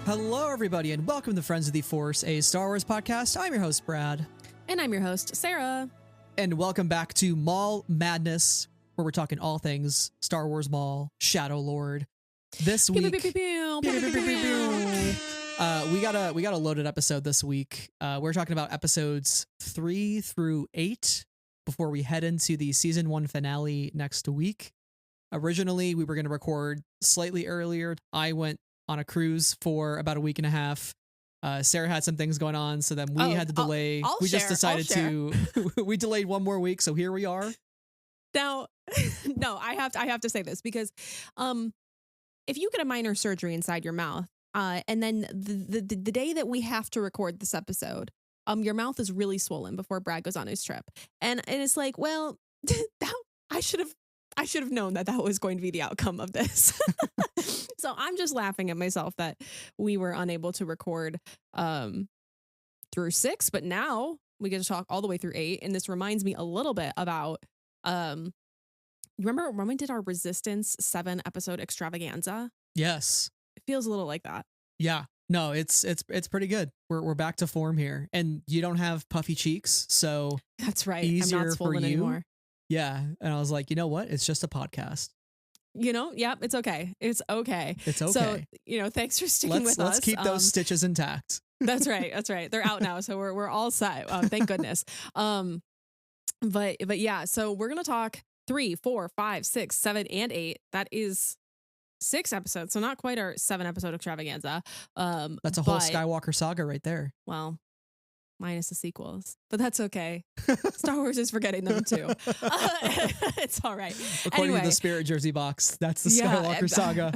Hello, everybody, and welcome to Friends of the Force, a Star Wars podcast. I'm your host, Brad. And I'm your host, Sarah. And welcome back to Maul Madness, where we're talking all things Star Wars Maul, Shadow Lord. This week, we got a loaded episode this week. We're talking about episodes 3 through 8 before we head into the season 1 finale next week. Originally, we were going to record slightly earlier. I went on a cruise for about a week and a half. Sarah had some things going on, so then we had to delay. We just decided we delayed one more week, so here we are. Now, no, I have to say this because if you get a minor surgery inside your mouth, and then the day that we have to record this episode, your mouth is really swollen before Brad goes on his trip. And it's like, well, I should have known that was going to be the outcome of this. So I'm just laughing at myself that we were unable to record through 6, but now we get to talk all the way through 8. And this reminds me a little bit about, remember when we did our Resistance 7 episode extravaganza? Yes. It feels a little like that. Yeah. No, it's pretty good. We're back to form here, and you don't have puffy cheeks, so that's right. Easier I'm not swollen for you anymore. Yeah. And I was like, you know what? It's just a podcast. Yeah, it's okay. It's okay. It's okay. So, thanks for sticking with us. Let's keep those stitches intact. That's right. That's right. They're out now. So we're all set. Thank goodness. But yeah, so we're going to talk 3, 4, 5, 6, 7, and 8. That is 6 episodes. So not quite our 7 episode extravaganza. That's a whole Skywalker saga right there. Well, minus the sequels, but that's okay. Star Wars is forgetting them too. It's all right. According to the Spirit Jersey box, that's the Skywalker saga.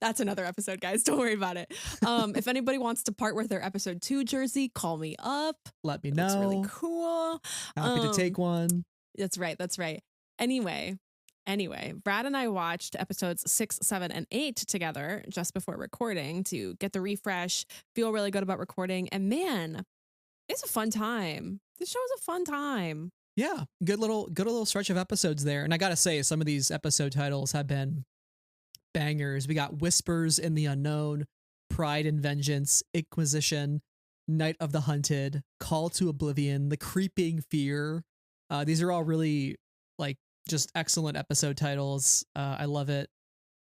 That's another episode, guys. Don't worry about it. If anybody wants to part with their episode 2 jersey, call me up. Let me know. It's really cool. Happy to take one. That's right. That's right. Anyway, Brad and I watched episodes 6, 7, and 8 together just before recording to get the refresh, feel really good about recording. And man, it's a fun time. This show is a fun time. Yeah. Good little stretch of episodes there. And I got to say, some of these episode titles have been bangers. We got Whispers in the Unknown, Pride and Vengeance, Inquisition, Night of the Hunted, Call to Oblivion, The Creeping Fear. These are all really just excellent episode titles. I love it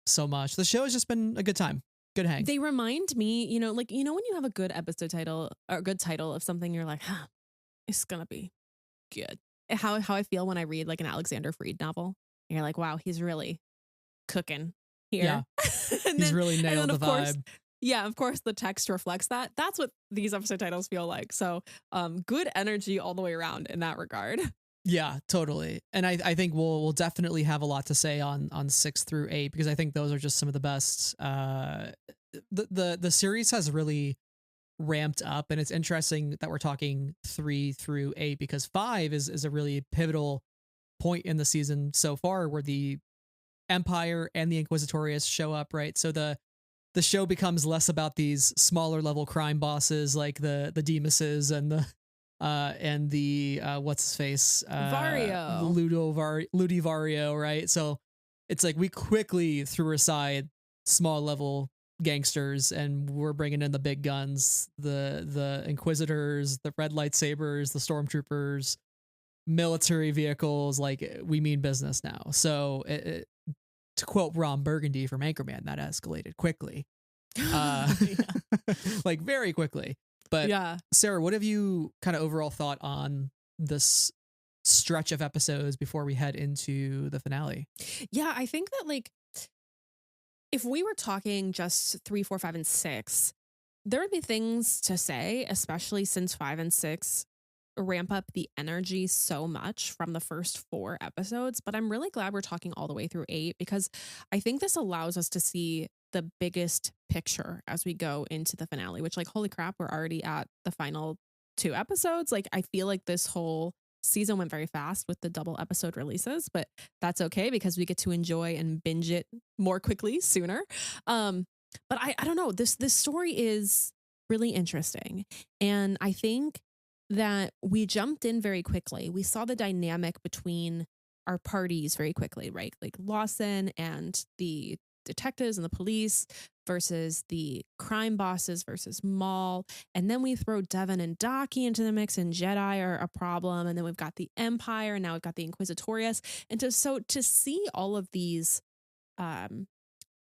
so much. The show has just been a good time. Good hang. They remind me, when you have a good episode title or a good title of something, you're like, it's going to be good. How I feel when I read like an Alexander Freed novel. And you're like, wow, he's really cooking here. Yeah. He's really nailed the vibe. Yeah, of course, the text reflects that. That's what these episode titles feel like. So good energy all the way around in that regard. Yeah, totally. And I think we'll definitely have a lot to say on 6 through 8, because I think those are just some of the best. The series has really ramped up, and it's interesting that we're talking 3 through 8 because 5 is a really pivotal point in the season so far, where the Empire and the Inquisitorius show up, right? So the show becomes less about these smaller level crime bosses like the Demises and the what's his face? Vario. Ludi Vario, right? So it's like we quickly threw aside small level gangsters and we're bringing in the big guns, the Inquisitors, the red lightsabers, the stormtroopers, military vehicles. Like, we mean business now. So to quote Ron Burgundy from Anchorman, that escalated quickly. Like very quickly. But yeah. Sarah, what have you kind of overall thought on this stretch of episodes before we head into the finale? Yeah, I think that if we were talking just 3, 4, 5, and 6, there would be things to say, especially since 5 and 6 ramp up the energy so much from the first 4 episodes. But I'm really glad we're talking all the way through 8, because I think this allows us to see the biggest picture as we go into the finale, which holy crap, we're already at the final 2 episodes. I feel like this whole season went very fast with the double episode releases, but that's okay because we get to enjoy and binge it more quickly sooner. But I don't know, this story is really interesting. And I think that we jumped in very quickly. We saw the dynamic between our parties very quickly, right? Like Lawson and the detectives and the police versus the crime bosses versus Maul. And then we throw Devon and Daki into the mix, and Jedi are a problem. And then we've got the Empire, and now we've got the Inquisitorius. And to see all of these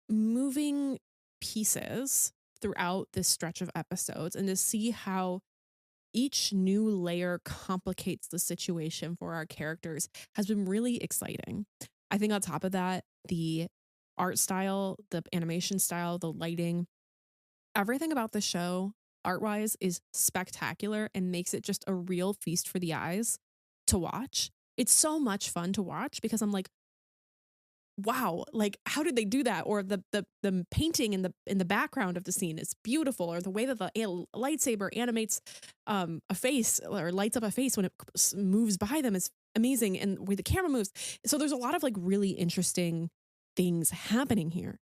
moving pieces throughout this stretch of episodes, and to see how each new layer complicates the situation for our characters has been really exciting. I think on top of that, the art style, the animation style, the lighting, everything about the show art-wise is spectacular and makes it just a real feast for the eyes to watch. It's so much fun to watch because I'm like, wow, like how did they do that? Or the painting in the background of the scene is beautiful, or the way that the lightsaber animates a face or lights up a face when it moves by them is amazing, and where the camera moves. So there's a lot of like really interesting things happening here.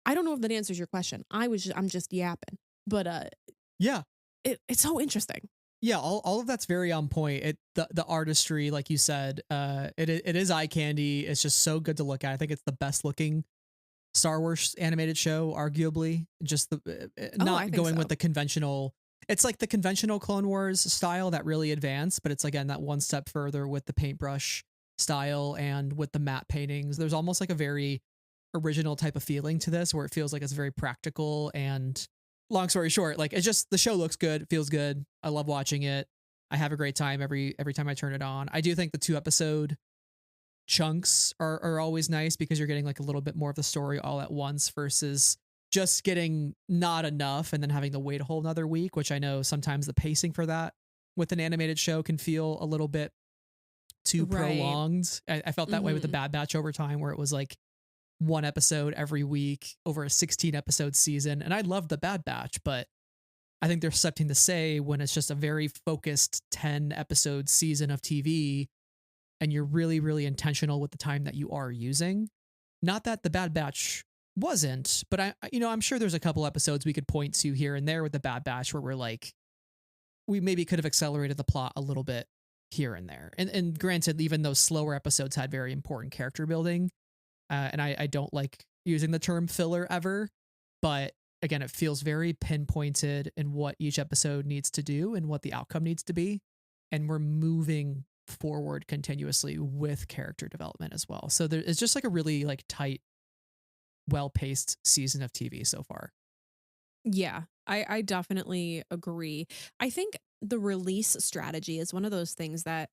I don't know if that answers your question. I'm just yapping, but yeah, it's so interesting. Yeah, all of that's very on point. The artistry, like you said, it is eye candy. It's just so good to look at. I think it's the best looking Star Wars animated show, arguably. Just not going with the conventional. It's like the conventional Clone Wars style that really advanced, but it's again that one step further with the paintbrush style and with the matte paintings. There's almost like a very original type of feeling to this, where it feels like it's very practical. And long story short, like it's just the show looks good, it feels good. I love watching it. I have a great time every time I turn it on. I do think the 2-episode chunks are always nice because you're getting like a little bit more of the story all at once versus just getting not enough and then having to wait a whole nother week, which I know sometimes the pacing for that with an animated show can feel a little bit too prolonged. I felt that way with the Bad Batch over time, where it was like one episode every week over a 16-episode season. And I love the Bad Batch, but I think there's something to say when it's just a very focused 10-episode season of TV and you're really, really intentional with the time that you are using. Not that the Bad Batch wasn't, but I'm sure there's a couple episodes we could point to here and there with the Bad Batch where we're like, we maybe could have accelerated the plot a little bit here and there. And granted, even those slower episodes had very important character building. And I don't like using the term filler ever, but again, it feels very pinpointed in what each episode needs to do and what the outcome needs to be. And we're moving forward continuously with character development as well. So it's just like a really like tight, well-paced season of TV so far. Yeah, I definitely agree. I think the release strategy is one of those things that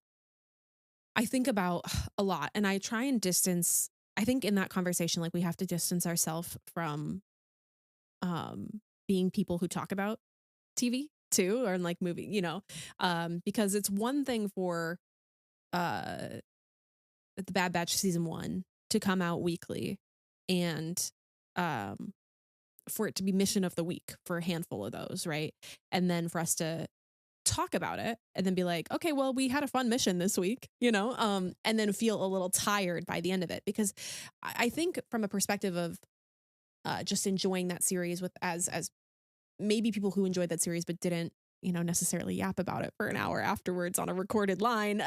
I think about a lot, and I try and distance. I think in that conversation, like we have to distance ourselves from being people who talk about TV too, or like movie, because it's one thing for the Bad Batch season 1 to come out weekly and for it to be mission of the week for a handful of those, right? And then for us to talk about it and then be like, okay, well, we had a fun mission this week, and then feel a little tired by the end of it. Because I think from a perspective of just enjoying that series with as maybe people who enjoyed that series but didn't, necessarily yap about it for an hour afterwards on a recorded line,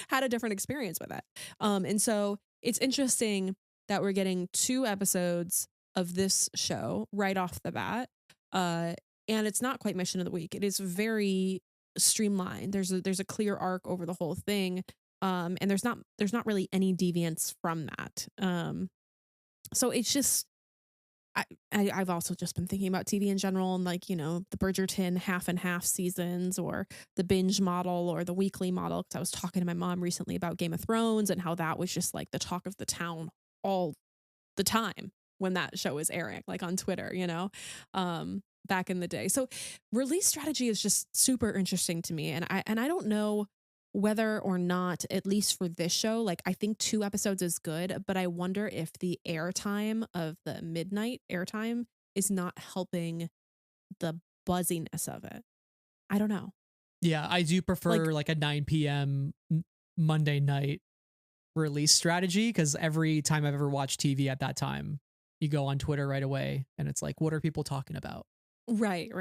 had a different experience with it. And so it's interesting that we're getting 2 episodes of this show right off the bat. And it's not quite mission of the week. It is very streamlined. There's a clear arc over the whole thing. And there's not really any deviance from that. So it's just, I've also just been thinking about TV in general and like, the Bridgerton half and half seasons or the binge model or the weekly model. Cause I was talking to my mom recently about Game of Thrones and how that was just like the talk of the town all the time when that show was airing, like on Twitter, back in the day. So release strategy is just super interesting to me. And I don't know whether or not, at least for this show, like I think 2 episodes is good, but I wonder if the airtime of the midnight airtime is not helping the buzziness of it. I don't know. Yeah, I do prefer like a 9 p.m. Monday night release strategy, because every time I've ever watched TV at that time, you go on Twitter right away and it's like, what are people talking about? Right.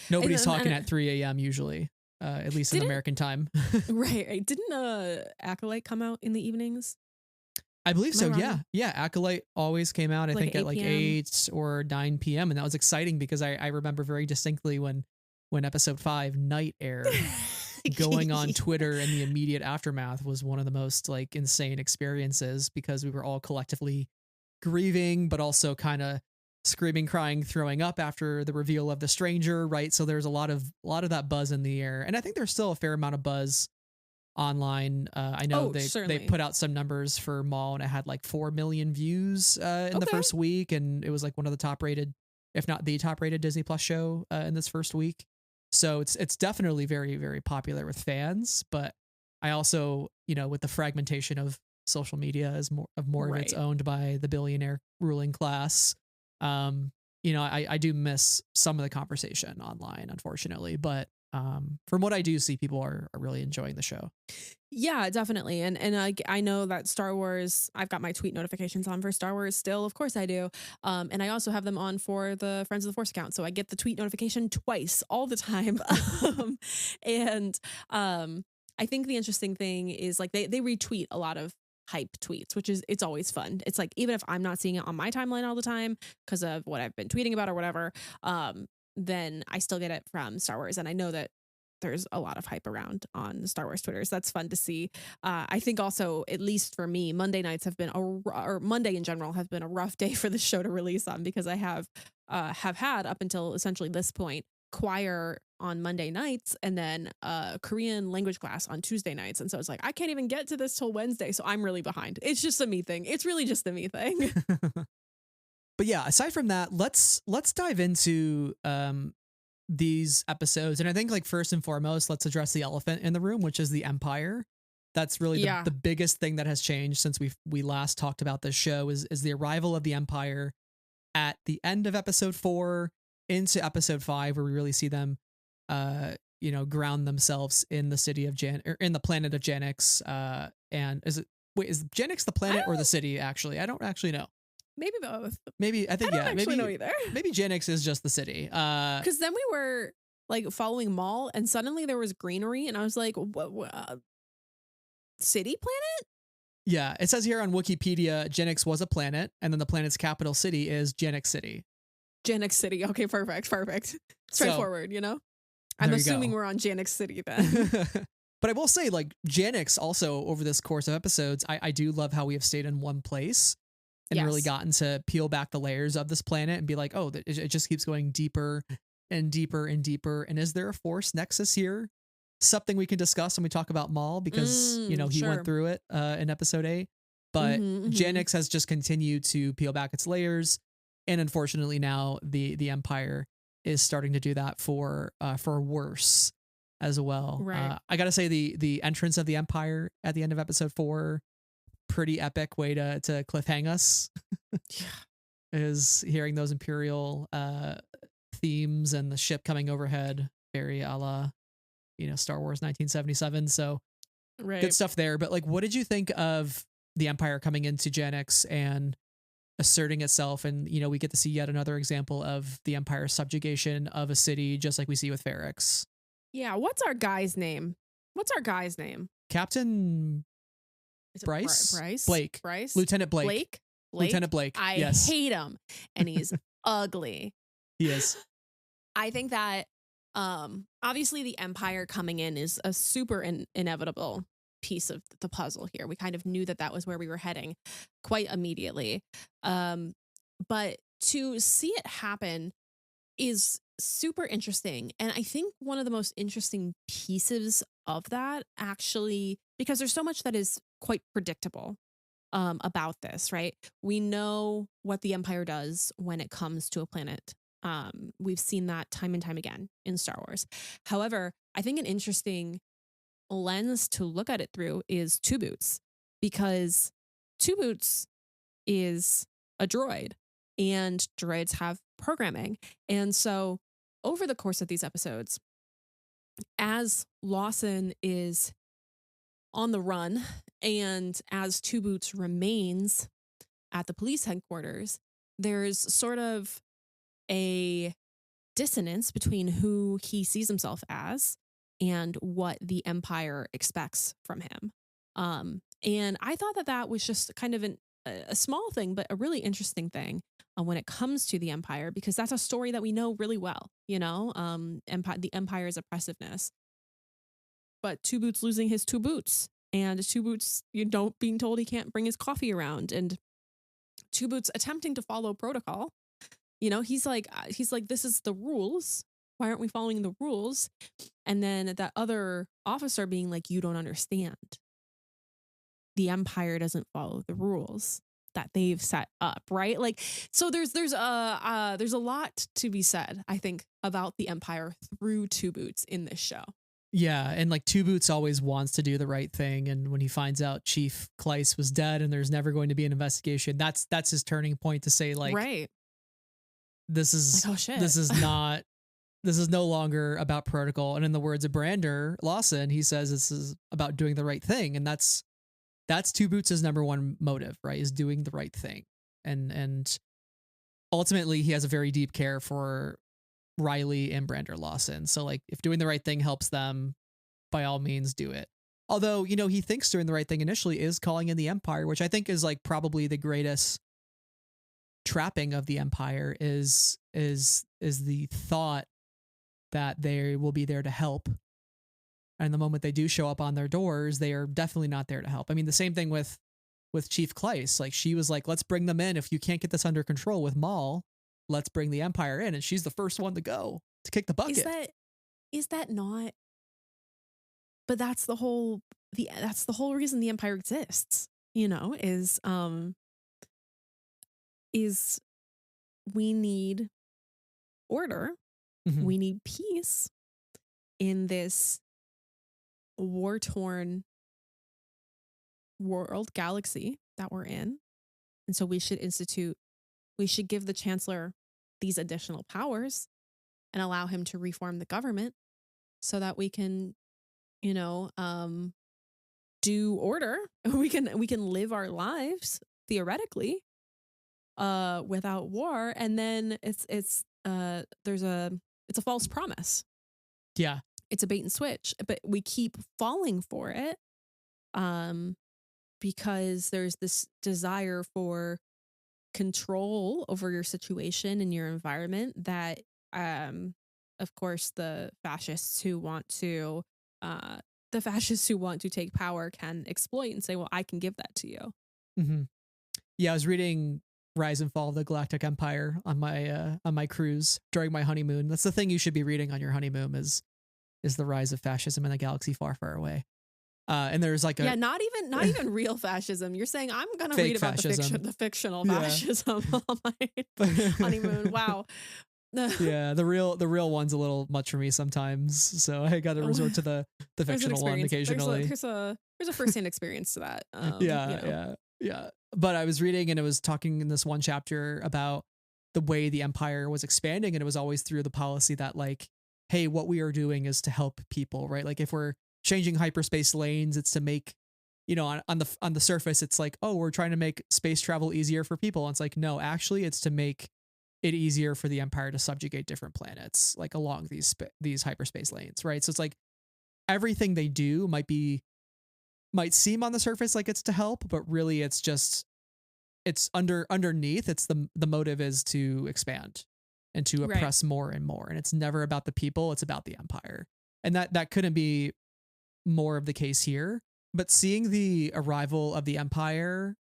Nobody's talking at 3 a.m. usually. At least in American time. Right. Didn't Acolyte come out in the evenings? I believe Am I so. wrong? Yeah. Acolyte always came out, I Like think, at at 8 like p.m.? 8 or 9 p.m. And that was exciting because I remember very distinctly when episode 5 Night aired, going on Twitter in the immediate aftermath was one of the most like insane experiences because we were all collectively grieving, but also kind of screaming, crying, throwing up after the reveal of the stranger, right? So there's a lot of that buzz in the air. And I think there's still a fair amount of buzz online. I know Oh, they certainly. put out some numbers for Maul, and it had like 4 million views in the Okay. first week, and it was like one of the top rated, if not the top rated Disney Plus show in this first week. So it's definitely very, very popular with fans. But I also, with the fragmentation of social media as more of it's Right. owned by the billionaire ruling class. I do miss some of the conversation online, unfortunately, but from what I do see, people are really enjoying the show. Yeah, definitely. And I know that Star Wars, I've got my tweet notifications on for Star Wars still. Of course I do. And I also have them on for the Friends of the Force account. So I get the tweet notification twice all the time. And I think the interesting thing is like they retweet a lot of hype tweets, which is it's always fun. It's like even if I'm not seeing it on my timeline all the time because of what I've been tweeting about or whatever, then I still get it from Star Wars. And I know that there's a lot of hype around on the Star Wars Twitters. That's fun to see. I think also, at least for me, Monday nights have been or Monday in general has been a rough day for the show to release on because I have had up until essentially this point choir on Monday nights and then Korean language class on Tuesday nights. And so it's like, I can't even get to this till Wednesday. So I'm really behind. It's just a me thing. It's really just a me thing. But yeah, aside from that, let's dive into these episodes. And I think like first and foremost, let's address the elephant in the room, which is the Empire. That's really the biggest thing that has changed since we last talked about this show is the arrival of the Empire at the end of episode 4 into episode 5, where we really see them ground themselves in the city of or in the planet of Janix. And is Janix the planet or the city? Actually, I don't actually know. Maybe both. Maybe I think I don't actually know either. Maybe Janix is just the city. Because then we were like following Maul, and suddenly there was greenery, and I was like, "What? City planet?" Yeah, it says here on Wikipedia, Janix was a planet, and then the planet's capital city is Janix City. Janix City. Okay, perfect. Straightforward. I'm assuming we're on Janix City then. But I will say, like Janix, also over this course of episodes, I do love how we have stayed in one place. And really gotten to peel back the layers of this planet and be like, oh, it just keeps going deeper and deeper and deeper. And is there a force nexus here? Something we can discuss when we talk about Maul, because he went through it in episode 8. But Janix has just continued to peel back its layers, and unfortunately now the Empire is starting to do that for worse as well. Right. I gotta say the entrance of the Empire at the end of episode 4. Pretty epic way to cliffhang us. Is hearing those Imperial themes and the ship coming overhead, very a la Star Wars 1977. So good stuff there. But like, what did you think of the Empire coming into Janix and asserting itself? And we get to see yet another example of the Empire's subjugation of a city, just like we see with Ferrix. Yeah, what's our guy's name? Captain Bryce? Blake. Bryce? Lieutenant Blake. Lieutenant Blake. I hate him. And he's ugly. He is. I think that obviously the Empire coming in is a super inevitable piece of the puzzle here. We kind of knew that was where we were heading quite immediately. But to see it happen is super interesting. And I think one of the most interesting pieces of that, actually, because there's so much that is quite predictable about this, right? We know what the Empire does when it comes to a planet. We've seen that time and time again in Star Wars. However, I think an interesting lens to look at it through is Two Boots, because Two Boots is a droid and droids have programming. And so over the course of these episodes, as Lawson is on the run and as Two Boots remains at the police headquarters, there's sort of a dissonance between who he sees himself as and what the Empire expects from him. And I thought that that was just kind of a small thing, but a really interesting thing when it comes to the Empire, because that's a story that we know really well, the Empire's oppressiveness. But Two Boots losing his two boots, and Two Boots, being told he can't bring his coffee around, and Two Boots attempting to follow protocol. He's like, this is the rules. Why aren't we following the rules? And then that other officer being like, you don't understand. The Empire doesn't follow the rules that they've set up, right? Like, so there's a lot to be said, I think, about the Empire through Two Boots in this show. Yeah, and like Two Boots always wants to do the right thing, and when he finds out Chief Kleiss was dead and there's never going to be an investigation, that's his turning point to say, like, right, this is like, oh shit, this is no longer about protocol. And in the words of Brander Lawson, he says this is about doing the right thing, and that's Two Boots' number one motive, right? Is doing the right thing, and ultimately he has a very deep care for Rylee and Brander Lawson. So like, if doing the right thing helps them, by all means do it. Although, he thinks doing the right thing initially is calling in the Empire, which I think is like probably the greatest trapping of the Empire is the thought that they will be there to help. And the moment they do show up on their doors, they are definitely not there to help. I mean, the same thing with Chief Kleiss. Like, she was like, let's bring them in. If you can't get this under control with Maul, let's bring the Empire in. And she's the first one to go to kick the bucket. Is that not? But that's the whole reason the Empire exists, is we need order. Mm-hmm. We need peace in this war-torn world galaxy that we're in. And so we should give the Chancellor these additional powers and allow him to reform the government so that we can, do order. We can live our lives theoretically without war. And then it's a false promise. Yeah. It's a bait and switch, but we keep falling for it because there's this desire for control over your situation and your environment that, of course, the fascists who want to take power can exploit and say, well, I can give that to you. Mm-hmm. Yeah, I was reading Rise and Fall of the Galactic Empire on my cruise during my honeymoon. That's the thing you should be reading on your honeymoon is the rise of fascism in a galaxy far, far away. And there's like not even real fascism. You're saying I'm gonna read about the fictional fascism on my honeymoon. Wow. Yeah, the real one's a little much for me sometimes, so I got to resort to the fictional one occasionally. There's a firsthand experience to that. Yeah. But I was reading, and it was talking in this one chapter about the way the Empire was expanding, and it was always through the policy that, like, hey, what we are doing is to help people, right? Like, if we're changing hyperspace lanes, it's to make, on the surface, it's like, oh, we're trying to make space travel easier for people. And it's like, no, actually, it's to make it easier for the Empire to subjugate different planets, like along these hyperspace lanes, right? So it's like everything they do might seem on the surface like it's to help, but really it's underneath. It's the motive is to expand and to oppress more and more, and it's never about the people. It's about the Empire, and that couldn't be more of the case here. But seeing the arrival of the Empire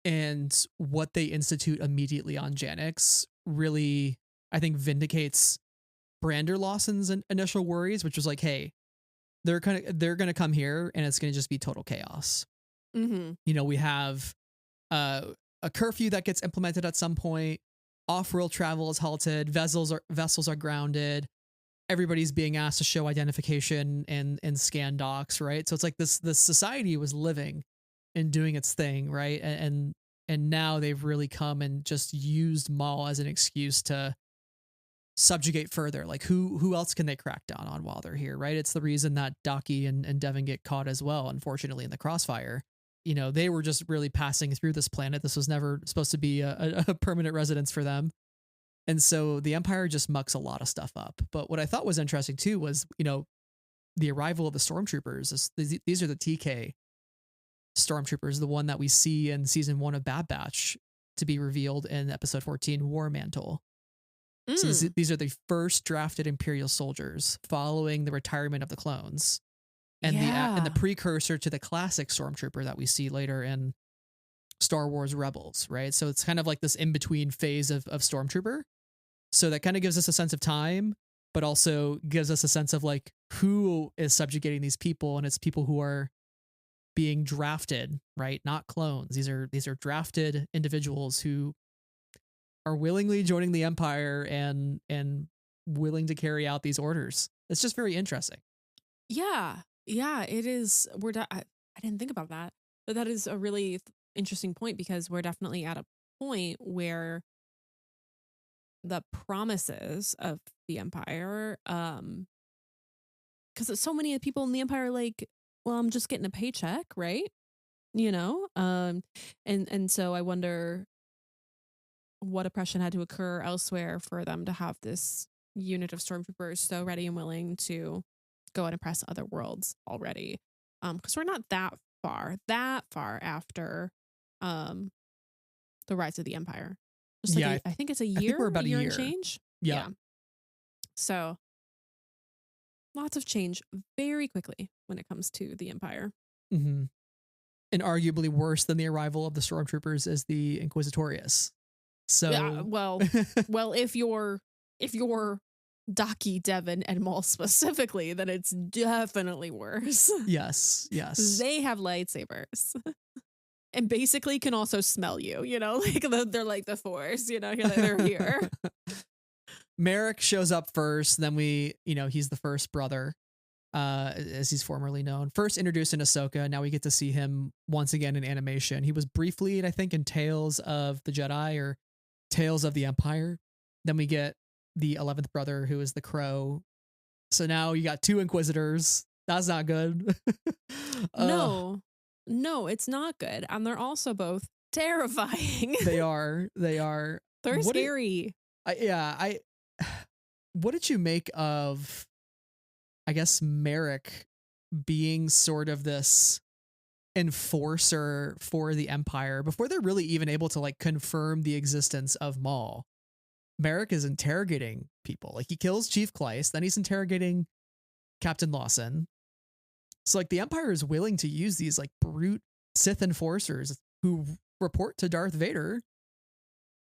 and what they institute immediately on Janix really, I think, vindicates Brander Lawson's initial worries, which was like, hey, they're gonna come here and it's gonna just be total chaos. Mm-hmm. We have a curfew that gets implemented at some point. Off-world travel is halted. Vessels are grounded. Everybody's being asked to show identification and scan docs, right? So it's like this society was living and doing its thing, right? And now they've really come and just used Maul as an excuse to subjugate further. Like, who else can they crack down on while they're here, right? It's the reason that Daki and Devon get caught as well, unfortunately, in the crossfire. They were just really passing through this planet. This was never supposed to be a permanent residence for them. And so the Empire just mucks a lot of stuff up. But what I thought was interesting too was, the arrival of the stormtroopers. These are the TK stormtroopers, the one that we see in season 1 of Bad Batch to be revealed in episode 14, War Mantle. So these are the first drafted Imperial soldiers following the retirement of the clones, and the precursor to the classic stormtrooper that we see later in Star Wars Rebels, right? So it's kind of like this in between phase of stormtrooper. So that kind of gives us a sense of time, but also gives us a sense of like who is subjugating these people, and it's people who are being drafted, right? Not clones. These are drafted individuals who are willingly joining the Empire and willing to carry out these orders. It's just very interesting. Yeah, it is. I didn't think about that, but that is a really interesting point, because we're definitely at a point where the promises of the Empire, because so many people in the Empire are like, well, I'm just getting a paycheck, right? You know, and so I wonder what oppression had to occur elsewhere for them to have this unit of stormtroopers so ready and willing to go and oppress other worlds already. Because we're not that far after the rise of the Empire. Just like I think it's a year. I think we're about a year and change. Yeah. So lots of change very quickly when it comes to the Empire. Mm-hmm. And arguably worse than the arrival of the stormtroopers is the Inquisitorius. So well, if you're Daki, Devon, and Maul specifically, then it's definitely worse. Yes. They have lightsabers. And basically can also smell you, you know, like they're like the Force, you know, they're here. Merrick shows up first. Then he's the first brother, as he's formerly known. First introduced in Ahsoka. Now we get to see him once again in animation. He was briefly, I think, in Tales of the Jedi or Tales of the Empire. Then we get the 11th brother, who is the Crow. So now you got 2 Inquisitors. That's not good. No, it's not good. And they're also both terrifying. They are. They're scary. What did you make of, I guess, Merrick being sort of this enforcer for the Empire before they're really even able to like confirm the existence of Maul? Merrick is interrogating people. Like, he kills Chief Kleiss, then he's interrogating Captain Lawson. So like the Empire is willing to use these like brute Sith enforcers who report to Darth Vader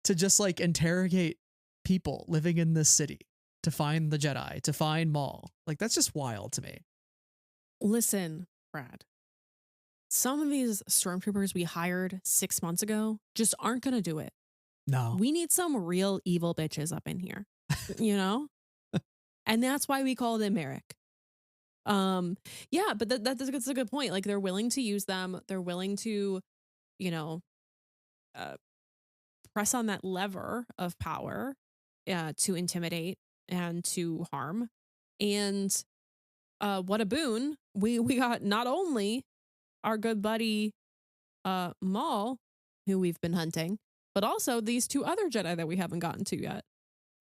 to just like interrogate people living in this city to find the Jedi, to find Maul. Like, that's just wild to me. Listen, Brad, some of these stormtroopers we hired 6 months ago just aren't going to do it. No. We need some real evil bitches up in here, you know? And that's why we call them Merrick. But that's a good point. Like, they're willing to use them. They're willing to, you know, press on that lever of power, to intimidate and to harm. And what a boon. We got not only our good buddy Maul, who we've been hunting, but also these 2 other Jedi that we haven't gotten to yet.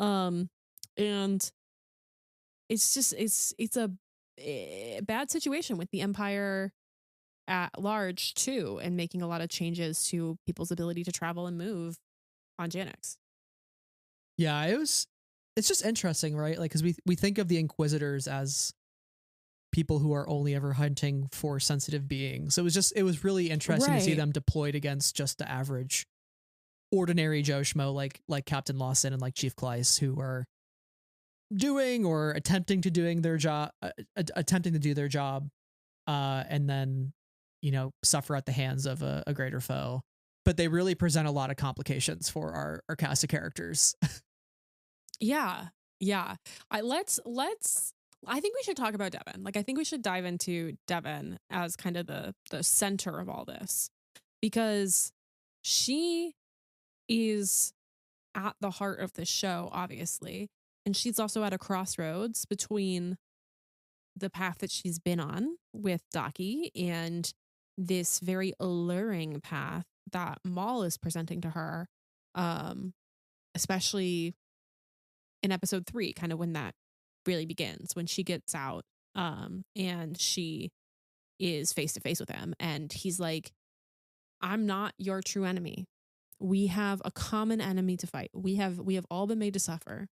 And it's just it's a bad situation with the Empire at large too, and making a lot of changes to people's ability to travel and move on Janix. Yeah, it's just interesting, right? Like, because we think of the Inquisitors as people who are only ever hunting for sensitive beings. So it was really interesting to see them deployed against just the average, ordinary Joe Schmo like Captain Lawson and like Chief Kleiss, who are doing or attempting to do their job, and then, you know, suffer at the hands of a greater foe. But they really present a lot of complications for our cast of characters. Yeah. I think we should talk about Devon. Like, I think we should dive into Devon as kind of the center of all this, because she is at the heart of the show, obviously. And she's also at a crossroads between the path that she's been on with Daki and this very alluring path that Maul is presenting to her, especially in episode 3, kind of when that really begins, when she gets out, and she, is face to face with him, and he's like, I'm not your true enemy. We have a common enemy to fight. We have all been made to suffer.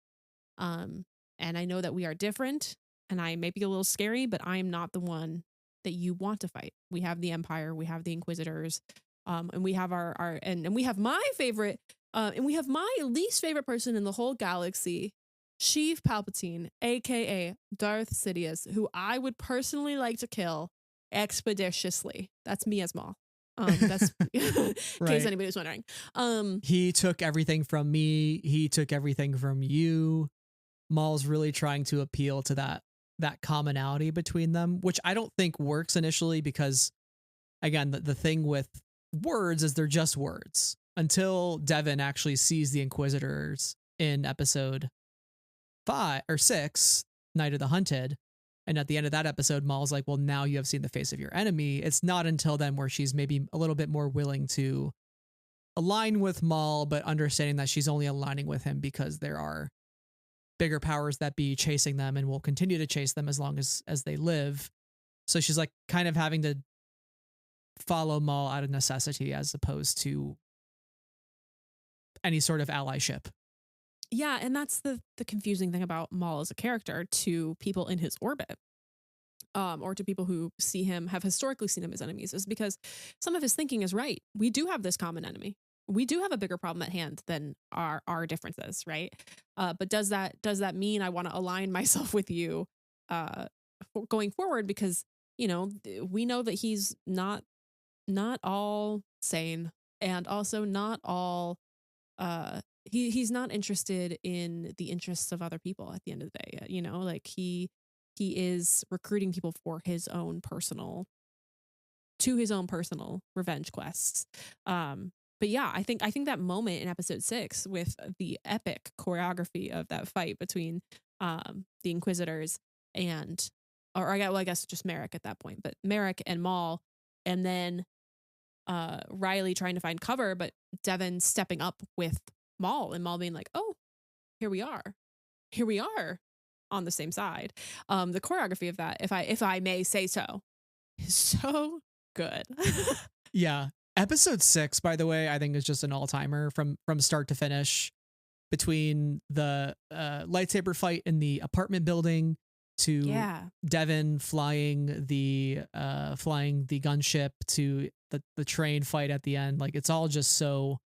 And I know that we are different, and I may be a little scary, but I am not the one that you want to fight. We have the Empire, we have the Inquisitors, and we have our and we have my favorite, and we have my least favorite person in the whole galaxy, Sheev Palpatine, aka Darth Sidious, who I would personally like to kill expeditiously. That's me as Maul. That's in Right. case anybody was wondering. He took everything from me. He took everything from you. Maul's really trying to appeal to that commonality between them, which I don't think works initially because, again, the thing with words is they're just words until Devon actually sees the Inquisitors in episode 5 or 6, Night of the Hunted. And at the end of that episode, Maul's like, well, now you have seen the face of your enemy. It's not until then where she's maybe a little bit more willing to align with Maul, but understanding that she's only aligning with him because there are bigger powers that be chasing them and will continue to chase them as long as they live. So she's like kind of having to follow Maul out of necessity as opposed to any sort of allyship. Yeah, and that's the confusing thing about Maul as a character to people in his orbit, or to people who have historically seen him as enemies, is because some of his thinking is right. We do have this common enemy. We do have a bigger problem at hand than our differences, right? But does that mean I want to align myself with you going forward? Because we know that he's not all sane, and also not all he's not interested in the interests of other people at the end of the day. Like he is recruiting people for his own personal revenge quests. But yeah, I think that moment in episode 6 with the epic choreography of that fight between the Inquisitors and, I guess just Merrick at that point, but Merrick and Maul, and then Rylee trying to find cover, but Devon stepping up with Maul, and Maul being like, oh, here we are on the same side. The choreography of that, if I may say so, is so good. Yeah. Episode 6, by the way, I think is just an all-timer from start to finish, between the lightsaber fight in the apartment building to Devon flying the gunship to the train fight at the end. Like, it's all just so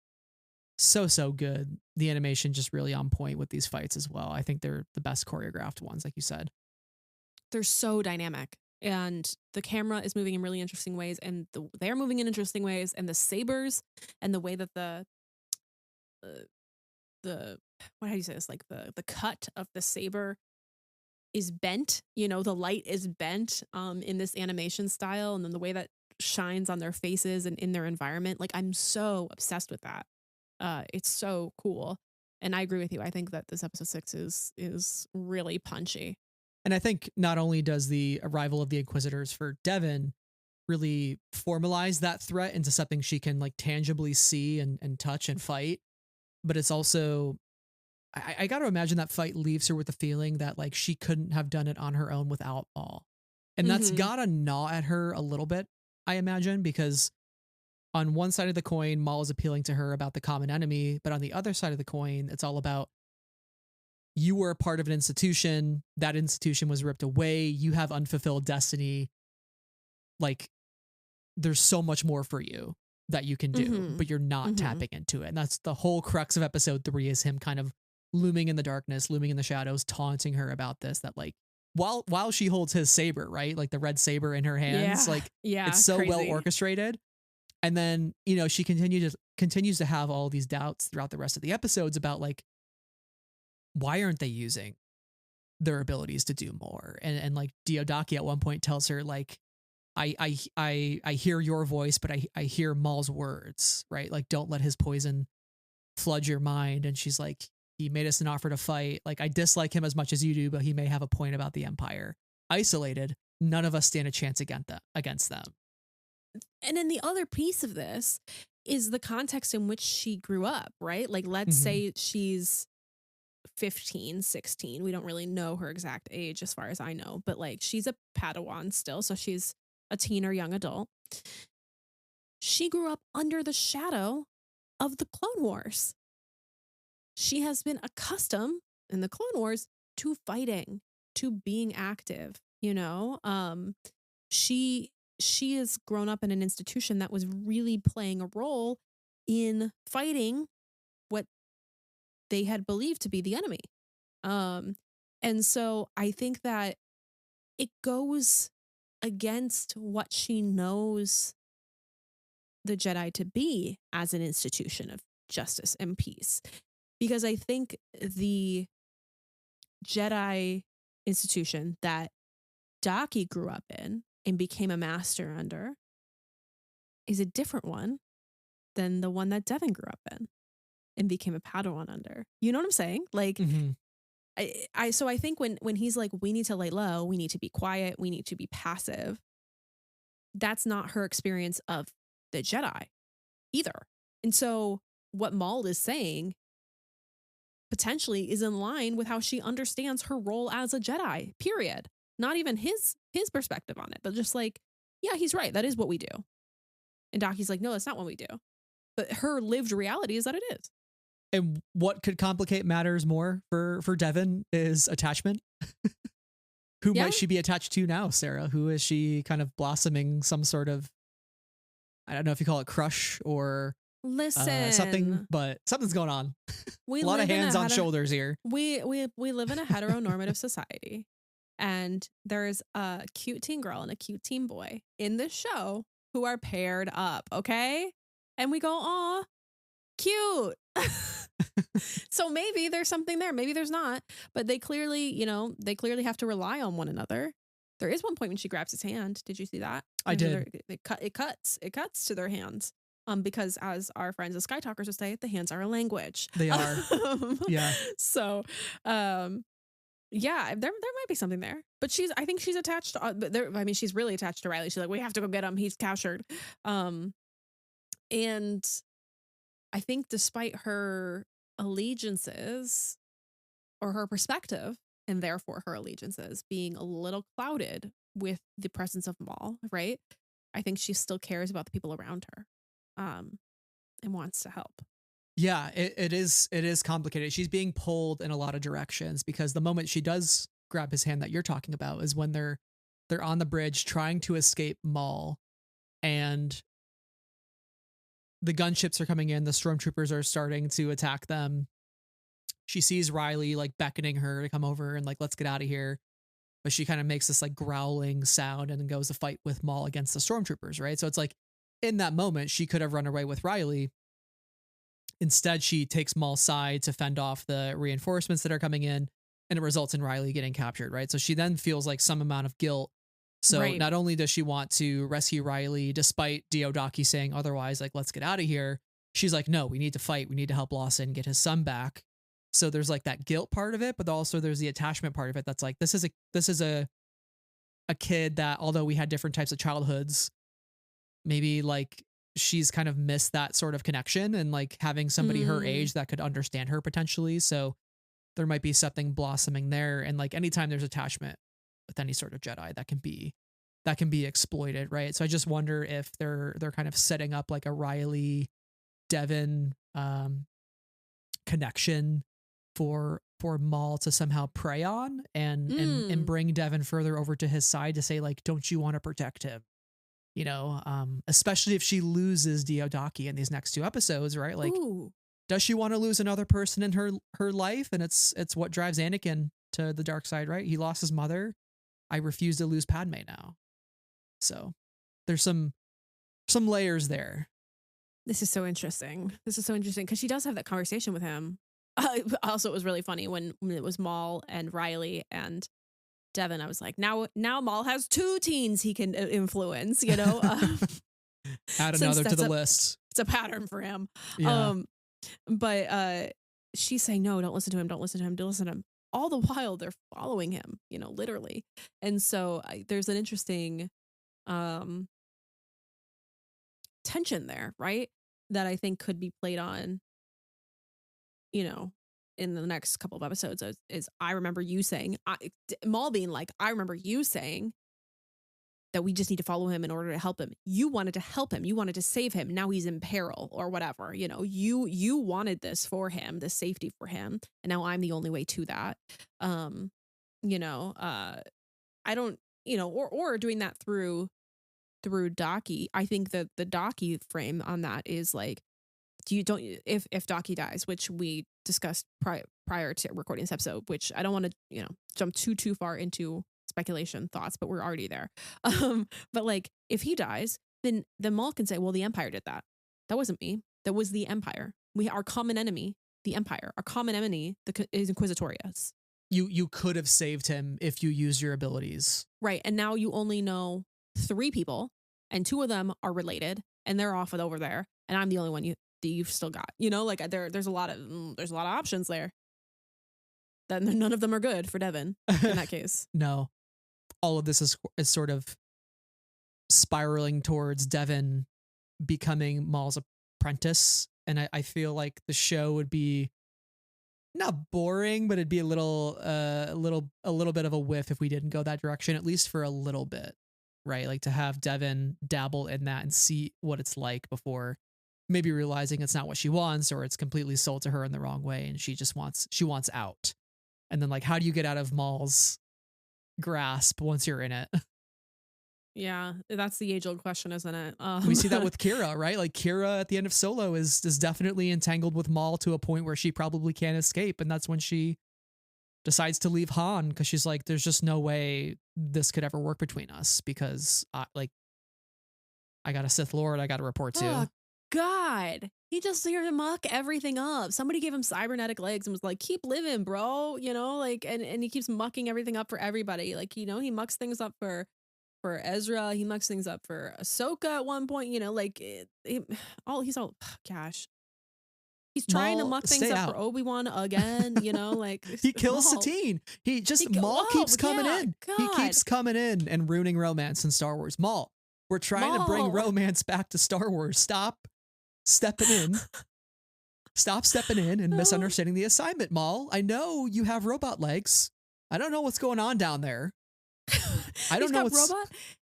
good. The animation just really on point with these fights as well. I think they're the best choreographed ones, like you said. They're so dynamic, and the camera is moving in really interesting ways, and they're moving in interesting ways, and the sabers and the way that the how do you say this? Like the cut of the saber is bent. The light is bent in this animation style, and then the way that shines on their faces and in their environment. Like, I'm so obsessed with that. It's so cool. And I agree with you. I think that this episode 6 is really punchy. And I think not only does the arrival of the Inquisitors for Devon really formalize that threat into something she can like tangibly see and touch and fight, but it's also, I got to imagine that fight leaves her with the feeling that like she couldn't have done it on her own without Maul. And that's gotta gnaw at her a little bit, I imagine, because on one side of the coin, Maul is appealing to her about the common enemy, but on the other side of the coin, it's all about, you were a part of an institution, that institution was ripped away, you have unfulfilled destiny. Like, there's so much more for you that you can do, but you're not tapping into it. And that's the whole crux of episode 3, is him kind of looming in the darkness, looming in the shadows, taunting her about this, that like, while she holds his saber, right? Like the red saber in her hands, it's so crazy. well orchestrated. And then, she continues to have all these doubts throughout the rest of the episodes about like, why aren't they using their abilities to do more? And like Dio Daki at one point tells her like, I hear your voice, but I hear Maul's words, right? Like, don't let his poison flood your mind. And she's like, he made us an offer to fight. Like, I dislike him as much as you do, but he may have a point about the Empire. Isolated, none of us stand a chance against them. And then the other piece of this is the context in which she grew up, right? Like, let's say she's 15, 16. We don't really know her exact age as far as I know, but like, she's a Padawan still. So she's a teen or young adult, she grew up under the shadow of the Clone Wars. She has been accustomed in the Clone Wars to fighting, to being active, you know? She has grown up in an institution that was really playing a role in fighting what they had believed to be the enemy. And so I think that it goes against what she knows the Jedi to be as an institution of justice and peace. Because I think the Jedi institution that Daki grew up in and became a master under is a different one than the one that Devon grew up in and became a Padawan under. You know what I'm saying? Like, Mm-hmm. So I think when he's like, we need to lay low, we need to be quiet, we need to be passive, that's not her experience of the Jedi either. And so what Maul is saying potentially is in line with how she understands her role as a Jedi, period. Not even his perspective on it, but just like, yeah, he's right. That is what we do. And Daki's like, no, that's not what we do. But her lived reality is that it is. And what could complicate matters more for Devon is attachment. Who might she be attached to now, Sarah? Who is she kind of blossoming some sort of, I don't know if you call it crush or something, but something's going on. A lot of hands on shoulders here. We live in a heteronormative society, and there's a cute teen girl and a cute teen boy in this show who are paired up, okay? And we go, aw, cute. So maybe there's something there. Maybe there's not. But they clearly have to rely on one another. There is one point when she grabs his hand. Did you see that? I did. It cuts to their hands. Because as our friends the Sky Talkers would say, the hands are a language. They are. Yeah. So, yeah, there might be something there. But I think she's attached to, she's really attached to Rylee. She's like, we have to go get him. He's captured. And I think despite her allegiances or her perspective, and therefore her allegiances being a little clouded with the presence of Maul, right? I think she still cares about the people around her. And wants to help. Yeah, it is complicated. She's being pulled in a lot of directions because the moment she does grab his hand that you're talking about is when they're on the bridge trying to escape Maul, and the gunships are coming in. The stormtroopers are starting to attack them. She sees Rylee like beckoning her to come over and like, let's get out of here. But she kind of makes this like growling sound and then goes to fight with Maul against the stormtroopers, right? So it's like, in that moment, she could have run away with Rylee. Instead, she takes Maul's side to fend off the reinforcements that are coming in, and it results in Rylee getting captured, right? So she then feels like some amount of guilt. So not only does she want to rescue Rylee, despite Dio Daki saying otherwise, like, let's get out of here, she's like, no, we need to fight. We need to help Lawson get his son back. So there's like that guilt part of it, but also there's the attachment part of it that's like, this is a kid that, although we had different types of childhoods, maybe like she's kind of missed that sort of connection and like having somebody her age that could understand her potentially. So there might be something blossoming there. And like anytime there's attachment with any sort of Jedi, that can be exploited, right? So I just wonder if they're kind of setting up like a Rylee Devon connection for Maul to somehow prey on and bring Devon further over to his side to say like, don't you want to protect him? You know, especially if she loses Dio Daki in these next two episodes, right? Like, does she want to lose another person in her life? And it's what drives Anakin to the dark side, right? He lost his mother. I refuse to lose Padme now. So there's some layers there. This is so interesting. Because she does have that conversation with him. Also, it was really funny when it was Maul and Rylee and Devon. I was like, now Maul has two teens he can influence, you know. Add another to the list. It's a pattern for him. Yeah. But she's saying, no, don't listen to him. Don't listen to him. Don't listen to him. All the while they're following him, you know, literally. And so there's an interesting tension there, right? That I think could be played on, you know, in the next couple of episodes is I remember you saying, Maul being like, I remember you saying that we just need to follow him in order to help him. You wanted to help him. You wanted to save him. Now he's in peril or whatever. You know, you wanted this for him, this safety for him. And now I'm the only way to that. I don't, or doing that through Daki. I think that the Daki frame on that is like, if Daki dies, which we discussed prior to recording this episode, which I don't want to, jump too far into speculation thoughts, but we're already there. But like, if he dies, then Maul can say, well, the Empire did that. That wasn't me. That was the Empire. Our common enemy, the Empire. Our common enemy is Inquisitorius. You could have saved him if you used your abilities. Right. And now you only know 3 people, and 2 of them are related, and they're off over there, and I'm the only one that you've still got. Like there's a lot of options there. Then none of them are good for Devon in that case. No. All of this is sort of spiraling towards Devon becoming Maul's apprentice, and I feel like the show would be not boring, but it'd be a little bit of a whiff if we didn't go that direction, at least for a little bit, right? Like to have Devon dabble in that and see what it's like before maybe realizing it's not what she wants, or it's completely sold to her in the wrong way, and she wants out. And then like, how do you get out of Maul's grasp once you're in it? Yeah, that's the age-old question, isn't it? We see that with Kira, right? Like Kira at the end of Solo is definitely entangled with Maul to a point where she probably can't escape, and that's when she decides to leave Han, because she's like, there's just no way this could ever work between us, because I got a Sith Lord I got to report to. Oh God, he just here to muck everything up. Somebody gave him cybernetic legs and was like, keep living, bro. And he keeps mucking everything up for everybody. Like, he mucks things up for Ezra. He mucks things up for Ahsoka at one point. Gosh. He's trying to muck things up for Obi-Wan again, like he kills Satine. Maul keeps coming in. God. He keeps coming in and ruining romance in Star Wars. Maul, we're trying to bring romance back to Star Wars. Stop stepping in and misunderstanding the assignment, Maul. I know you have robot legs. I don't know what's going on down there. I don't know what's...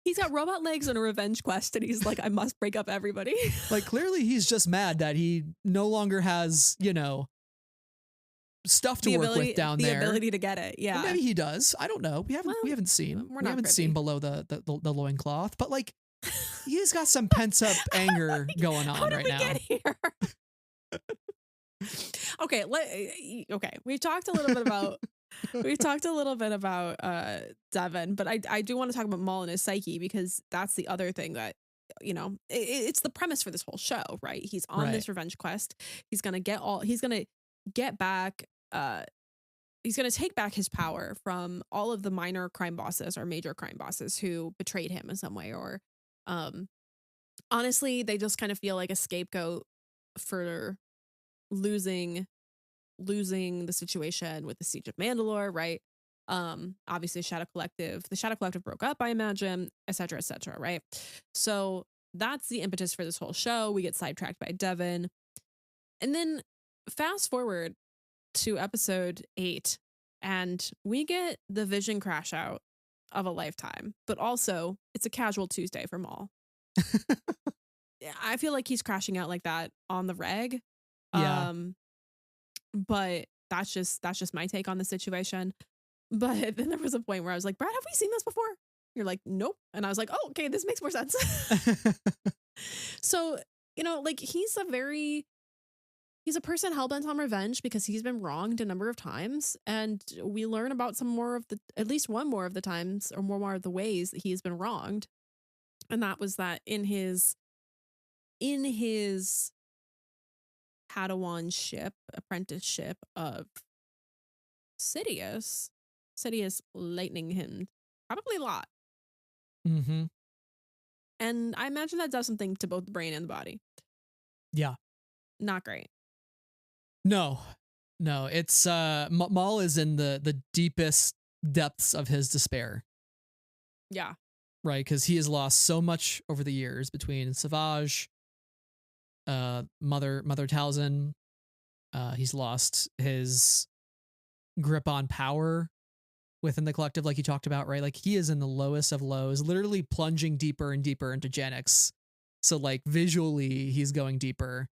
He's got robot legs on a revenge quest, and he's like, I must break up everybody. Like, clearly he's just mad that he no longer has, stuff to work with down there. The ability to get it, yeah. Or maybe he does. I don't know. We haven't seen below the loincloth, but like, he's got some pent up anger going on right now. How did we get here? Okay. We've talked a little bit about Devon, but I do want to talk about Maul and his psyche, because that's the other thing that it's the premise for this whole show, right? He's on this revenge quest. He's gonna take back his power from all of the minor crime bosses or major crime bosses who betrayed him in some way, or honestly, they just kind of feel like a scapegoat for losing the situation with the Siege of Mandalore, right? Obviously the Shadow Collective broke up, I imagine, etc., right? So that's the impetus for this whole show. We get sidetracked by Devon, and then fast forward to episode 8, and we get the vision crash out of a lifetime, but also it's a casual Tuesday for Maul. I feel like he's crashing out like that on the reg. Yeah. But that's just my take on the situation. But then there was a point where I was like, Brad, have we seen this before? You're like, nope. And I was like, oh, okay, this makes more sense. So, like, he's a person hellbent on revenge because he's been wronged a number of times. And we learn about at least one more of the times, or more of the ways that he's been wronged. And that was that in his Padawan apprenticeship of Sidious lightning him probably a lot. Mm-hmm. And I imagine that does something to both the brain and the body. Yeah. Not great. No, it's Maul is in the deepest depths of his despair. Yeah. Right, because he has lost so much over the years between Savage, Mother Talzin. He's lost his grip on power. within the collective, like you talked about, right? Like he is in the lowest of lows, literally plunging deeper and deeper into Janix. So like visually, he's going deeper.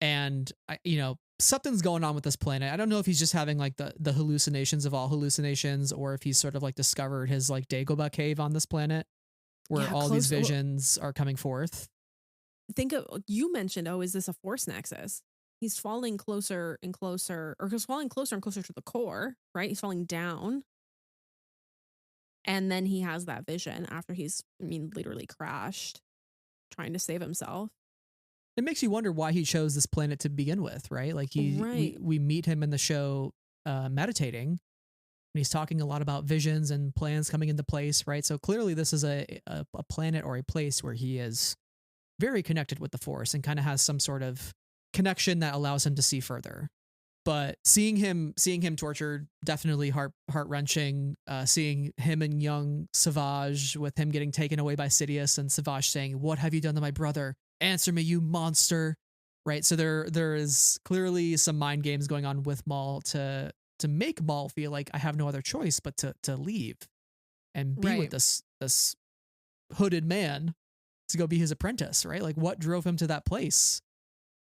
And something's going on with this planet. I don't know if he's just having like the hallucinations of all hallucinations, or if he's sort of like discovered his like Dagobah cave on this planet, where all these visions are coming forth. You mentioned, is this a force nexus? He's falling closer and closer, or he's falling closer and closer to the core, right? He's falling down. And then he has that vision after he's, literally crashed, trying to save himself. It makes you wonder why he chose this planet to begin with, right? Like we meet him in the show meditating, and he's talking a lot about visions and plans coming into place, right? So clearly this is a planet or a place where he is very connected with the Force and kind of has some sort of connection that allows him to see further. But seeing him tortured, definitely heart-wrenching. Seeing him and young Savage, with him getting taken away by Sidious, and Savage saying, "What have you done to my brother? Answer me, you monster!" Right. So there is clearly some mind games going on with Maul to make Maul feel like I have no other choice but to leave and be with this hooded man to go be his apprentice. Right. Like what drove him to that place?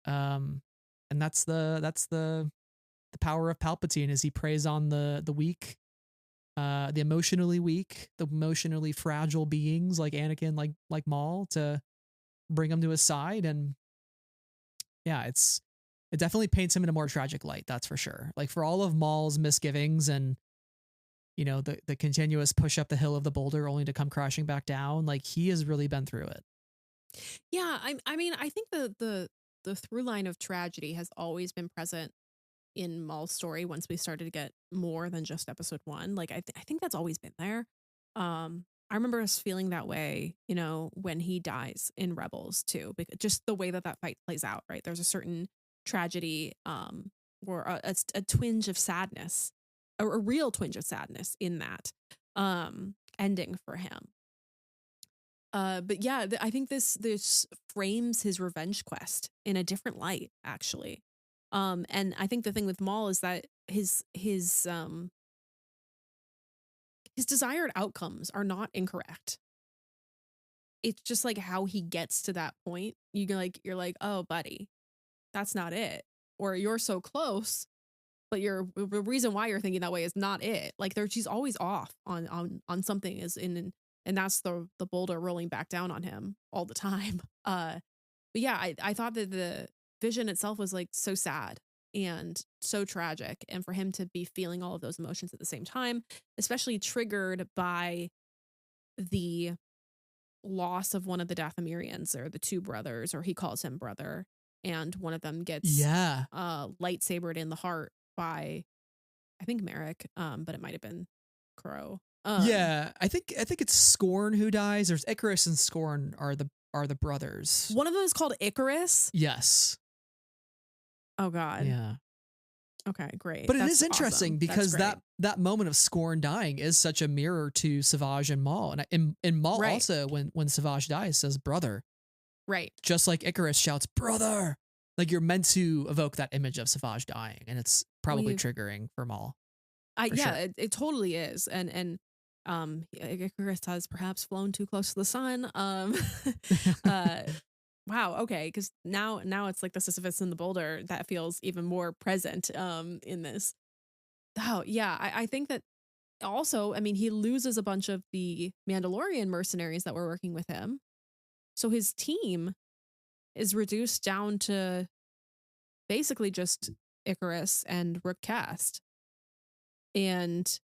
And that's the power of Palpatine, is he preys on the weak, the emotionally weak, the emotionally fragile beings like Anakin, like Maul, to bring him to his side. And yeah, it definitely paints him in a more tragic light, that's for sure. Like for all of Maul's misgivings and the continuous push up the hill of the boulder only to come crashing back down, like he has really been through it. Yeah, I think the through line of tragedy has always been present in Maul's story once we started to get more than just episode 1. Like I think that's always been there. I remember us feeling that way, when he dies in Rebels too, because just the way that fight plays out, right? There's a certain tragedy, or a twinge of sadness, a real twinge of sadness in that ending for him. But yeah, I think this frames his revenge quest in a different light, actually. And I think the thing with Maul is that his desired outcomes are not incorrect. It's just like how he gets to that point. You're like, oh, buddy, that's not it. Or you're so close, but the reason why you're thinking that way is not it. Like she's always off on something, and that's the boulder rolling back down on him all the time. But yeah, I thought that the vision itself was like so sad and so tragic, and for him to be feeling all of those emotions at the same time, especially triggered by the loss of one of the Dathomirians, or the two brothers, or he calls him brother, and one of them gets lightsabered in the heart by, I think, Merrick, but it might have been Crow. I think it's Scorn who dies. There's Icarus and Scorn are the brothers. One of them is called Icarus. Yes. Oh God. Yeah. Okay, great. But it is interesting because that moment of Scorn dying is such a mirror to Savage and Maul. And Maul also, when Savage dies, says brother. Right. Just like Icarus shouts brother. Like you're meant to evoke that image of Savage dying, and it's probably triggering for Maul. Sure. It totally is. And Icarus has perhaps flown too close to the sun. Wow. Okay. Because now it's like the Sisyphus and the boulder that feels even more present in this. Oh yeah. I think that also, he loses a bunch of the Mandalorian mercenaries that were working with him, so his team is reduced down to basically just Icarus and Rook Cast and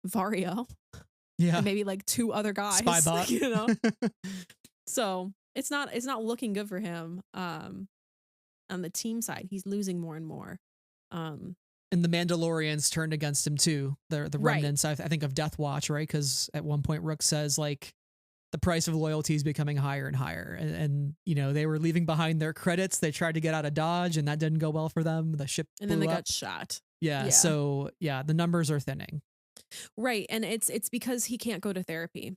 Vario. Yeah. And maybe like two other guys. Spybot. So it's not looking good for him. On the team side, he's losing more and more. And the Mandalorians turned against him too. The remnants, I think, of Death Watch, right? Because at one point Rook says like the price of loyalty is becoming higher and higher, and they were leaving behind their credits. They tried to get out of Dodge, and that didn't go well for them. The ship and then they up. got shot. Yeah. So yeah, the numbers are thinning. Right, and it's because he can't go to therapy.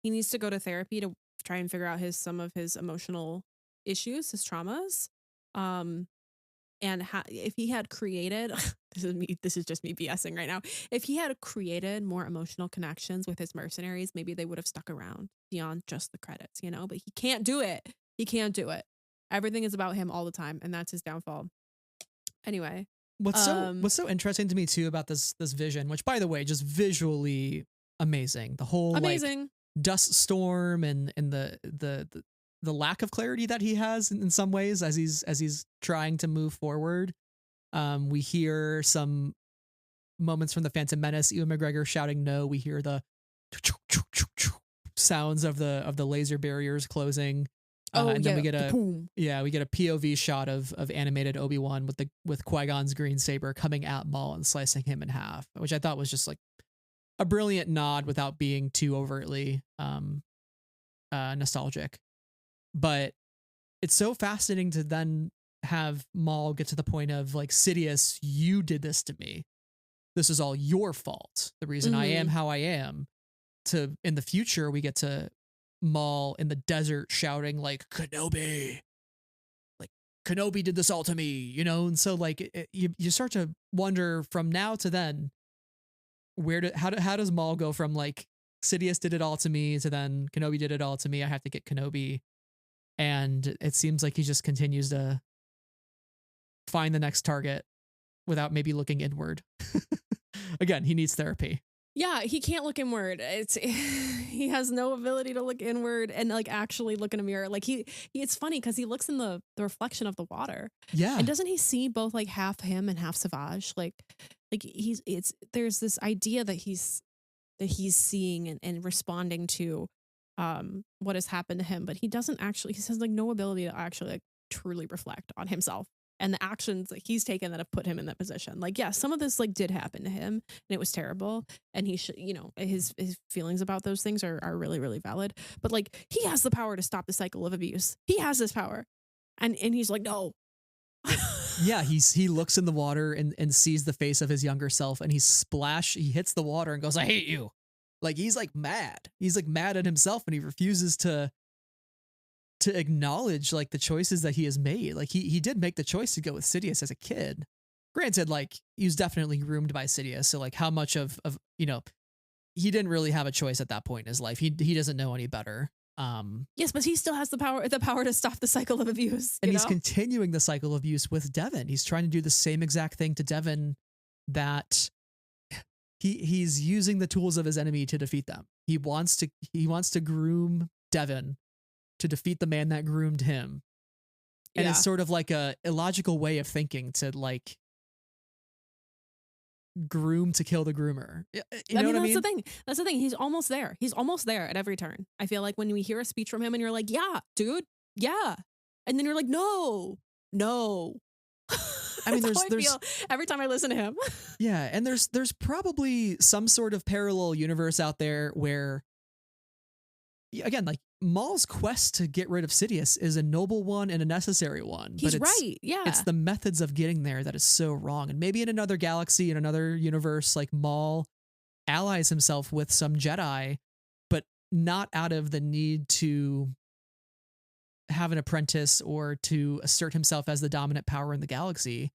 He needs to go to therapy to try and figure out some of his emotional issues, his traumas. and if he had created this is just me BSing right now. If he had created more emotional connections with his mercenaries, maybe they would have stuck around beyond just the credits, you know, but he can't do it. He can't do it. Everything is about him all the time, and that's his downfall. Anyway, what's so interesting to me too about this vision, which by the way, just visually amazing. The whole amazing like dust storm and the lack of clarity that he has in some ways as he's trying to move forward. We hear some moments from the Phantom Menace, Ewan McGregor shouting no. We hear the sounds of the laser barriers closing. And then we get a POV shot of animated Obi-Wan with Qui-Gon's green saber coming at Maul and slicing him in half, which I thought was just like a brilliant nod without being too overtly nostalgic. But it's so fascinating to then have Maul get to the point of like, Sidious, you did this to me. This is all your fault. The reason I am how I am. To in the future, we get to Maul in the desert shouting like, Kenobi, like Kenobi did this all to me, you know? And so like you start to wonder from now to then, how does Maul go from like Sidious did it all to me to then Kenobi did it all to me, I have to get Kenobi. And it seems like he just continues to find the next target without maybe looking inward. Again, he needs therapy. Yeah, he can't look inward. He has no ability to look inward and like actually look in a mirror. Like it's funny because he looks in the reflection of the water. Yeah. And doesn't he see both like half him and half Savage? Like there's this idea that he's seeing and responding to what has happened to him, but he doesn't actually, he has like no ability to actually like truly reflect on himself and the actions that he's taken that have put him in that position. Like, yeah, some of this like did happen to him and it was terrible. And he should, you know, his feelings about those things are really, really valid. But like, he has the power to stop the cycle of abuse. He has this power. And he's like, no. Yeah, he looks in the water and sees the face of his younger self, and he hits the water and goes, I hate you. Like, he's like mad. He's like mad at himself, and he refuses to acknowledge like the choices that he has made. Like he did make the choice to go with Sidious as a kid. Granted, like he was definitely groomed by Sidious. So like how much of you know, he didn't really have a choice at that point in his life. He doesn't know any better. Yes, but he still has the power to stop the cycle of abuse. And he's continuing the cycle of abuse with Devon. He's trying to do the same exact thing to Devon that he's using the tools of his enemy to defeat them. He wants to groom Devon to defeat the man that groomed him. And it's sort of like a illogical way of thinking to like groom to kill the groomer. You know what I mean? That's the thing. He's almost there. He's almost there at every turn. I feel like when we hear a speech from him and you're like, yeah, dude, yeah. And then you're like, no. I mean, there's every time I listen to him. Yeah. And there's probably some sort of parallel universe out there where, again, like Maul's quest to get rid of Sidious is a noble one and a necessary one. He's right. Yeah. It's the methods of getting there that is so wrong. And maybe in another galaxy, in another universe, like Maul allies himself with some Jedi, but not out of the need to have an apprentice or to assert himself as the dominant power in the galaxy,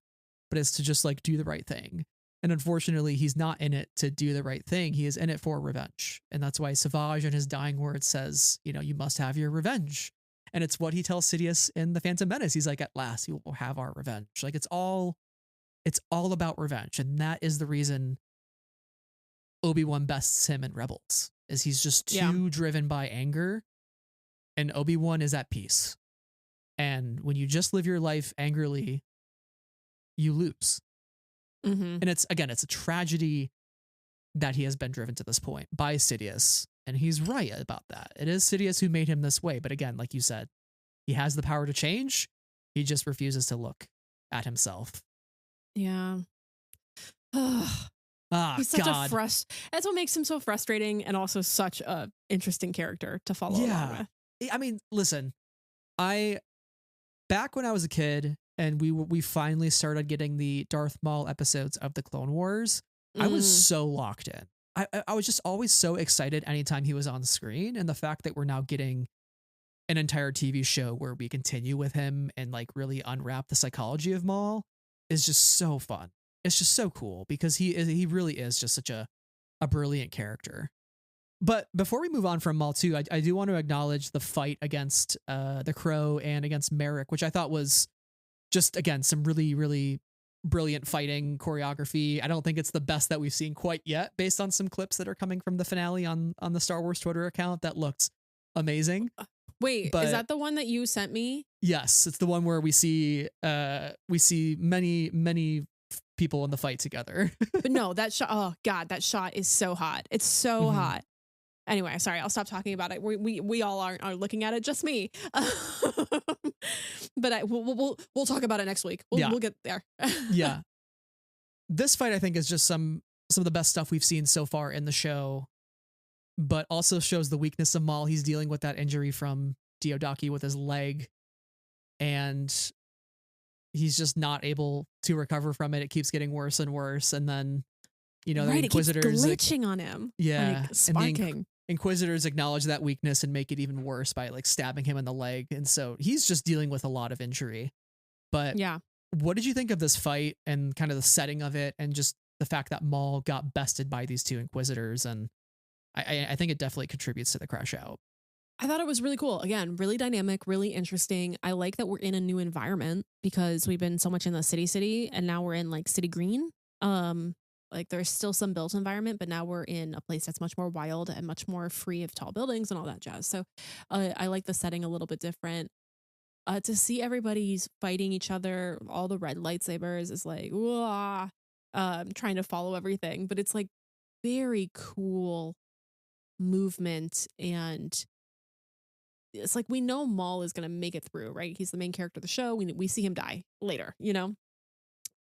but is to just like do the right thing. And unfortunately, he's not in it to do the right thing. He is in it for revenge. And that's why Savage in his dying words says, you know, you must have your revenge. And it's what he tells Sidious in The Phantom Menace. He's like, at last, you will have our revenge. Like, it's all about revenge. And that is the reason Obi-Wan bests him in Rebels, is he's just too driven by anger. And Obi-Wan is at peace. And when you just live your life angrily, you lose. Mm-hmm. And it's a tragedy that he has been driven to this point by Sidious. And he's right about that. It is Sidious who made him this way. But again, like you said, he has the power to change. He just refuses to look at himself. Yeah. He's such a that's what makes him so frustrating and also such a interesting character to follow along with. I mean, listen, back when I was a kid, and we finally started getting the Darth Maul episodes of the Clone Wars, I was so locked in. I was just always so excited anytime he was on screen. And the fact that we're now getting an entire TV show where we continue with him and like really unwrap the psychology of Maul, is just so fun. It's just so cool because he really is just such a brilliant character. But before we move on from Maul 2, I do want to acknowledge the fight against the Crow and against Merrick, which I thought was just, again, some really, really brilliant fighting choreography. I don't think it's the best that we've seen quite yet, based on some clips that are coming from the finale on the Star Wars Twitter account that looked amazing. Wait, But is that the one that you sent me? yes, it's the one where we see many people in the fight together. But no, that shot, oh God, that shot is so hot. It's so hot. Anyway, sorry, I'll stop talking about it. We all are looking at it, just me. But we'll talk about it next week. We'll get there. Yeah. This fight, I think, is just some of the best stuff we've seen so far in the show, but also shows the weakness of Maul. He's dealing with that injury from Dio Daki with his leg, and he's just not able to recover from it. It keeps getting worse and worse, and then the Inquisitors, it keeps glitching on him. Yeah, like, sparking. And the Inquisitors acknowledge that weakness and make it even worse by like stabbing him in the leg, and so he's just dealing with a lot of injury. But yeah, what did you think of this fight and kind of the setting of it, and just the fact that Maul got bested by these two Inquisitors? And I think it definitely contributes to the crash out. I thought it was really cool. Again, really dynamic, really interesting. I like that we're in a new environment because we've been so much in the city, and now we're in like City Green. Like there's still some built environment, but now we're in a place that's much more wild and much more free of tall buildings and all that jazz. So I like the setting a little bit different. To see everybody's fighting each other, all the red lightsabers is like, wah, trying to follow everything, but it's like very cool movement, and it's like we know Maul is going to make it through, right? He's the main character of the show. We see him die later,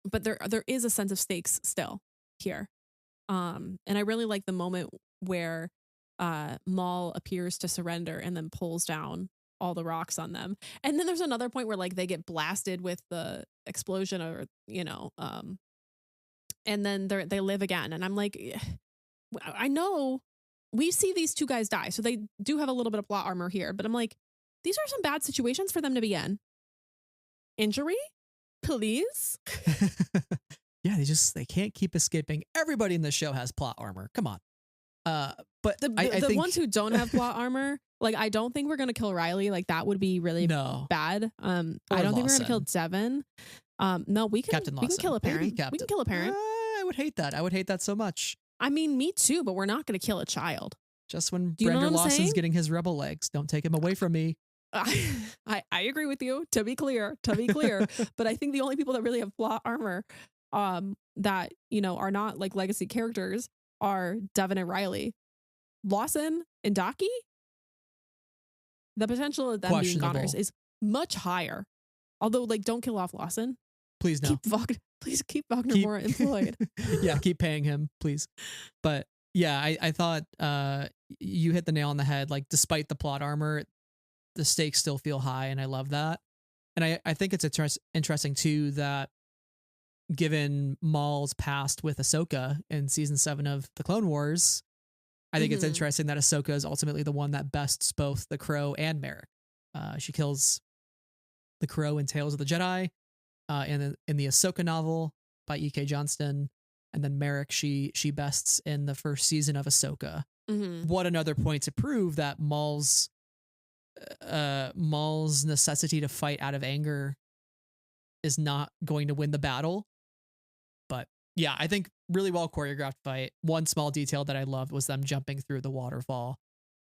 but there is a sense of stakes still here. And I really like the moment where Maul appears to surrender and then pulls down all the rocks on them. And then there's another point where like they get blasted with the explosion, or and then they live again. And I'm like, I know we see these two guys die, so they do have a little bit of plot armor here, but I'm like, these are some bad situations for them to be in. Injury, please. Yeah, they can't keep escaping. Everybody in the show has plot armor. Come on. But I think ones who don't have plot armor, like I don't think we're gonna kill Rylee. Like that would be really bad. I don't think we're gonna kill Devon. No, we can kill a parent. We can kill a parent. I would hate that. I would hate that so much. I mean, me too, but we're not gonna kill a child. Just when Rylee Lawson's getting his rebel legs, don't take him away from me. I agree with you. To be clear, but I think the only people that really have plot armor, that are not like legacy characters, are Devon and Rylee. Lawson and Daki, the potential of them being goners is much higher. Although, like, don't kill off Lawson. Please no. Please keep Wagner more employed. Yeah, keep paying him, please. But yeah, I thought you hit the nail on the head. Like, despite the plot armor, the stakes still feel high, and I love that. And I think it's interesting too that given Maul's past with Ahsoka in season 7 of the Clone Wars, I think it's interesting that Ahsoka is ultimately the one that bests both the Crow and Merrick. She kills the Crow in Tales of the Jedi, in the Ahsoka novel by E.K. Johnston, and then Merrick she bests in the first season of Ahsoka. What another point to prove that Maul's necessity to fight out of anger is not going to win the battle. But yeah, I think really well choreographed fight. One small detail that I loved was them jumping through the waterfall,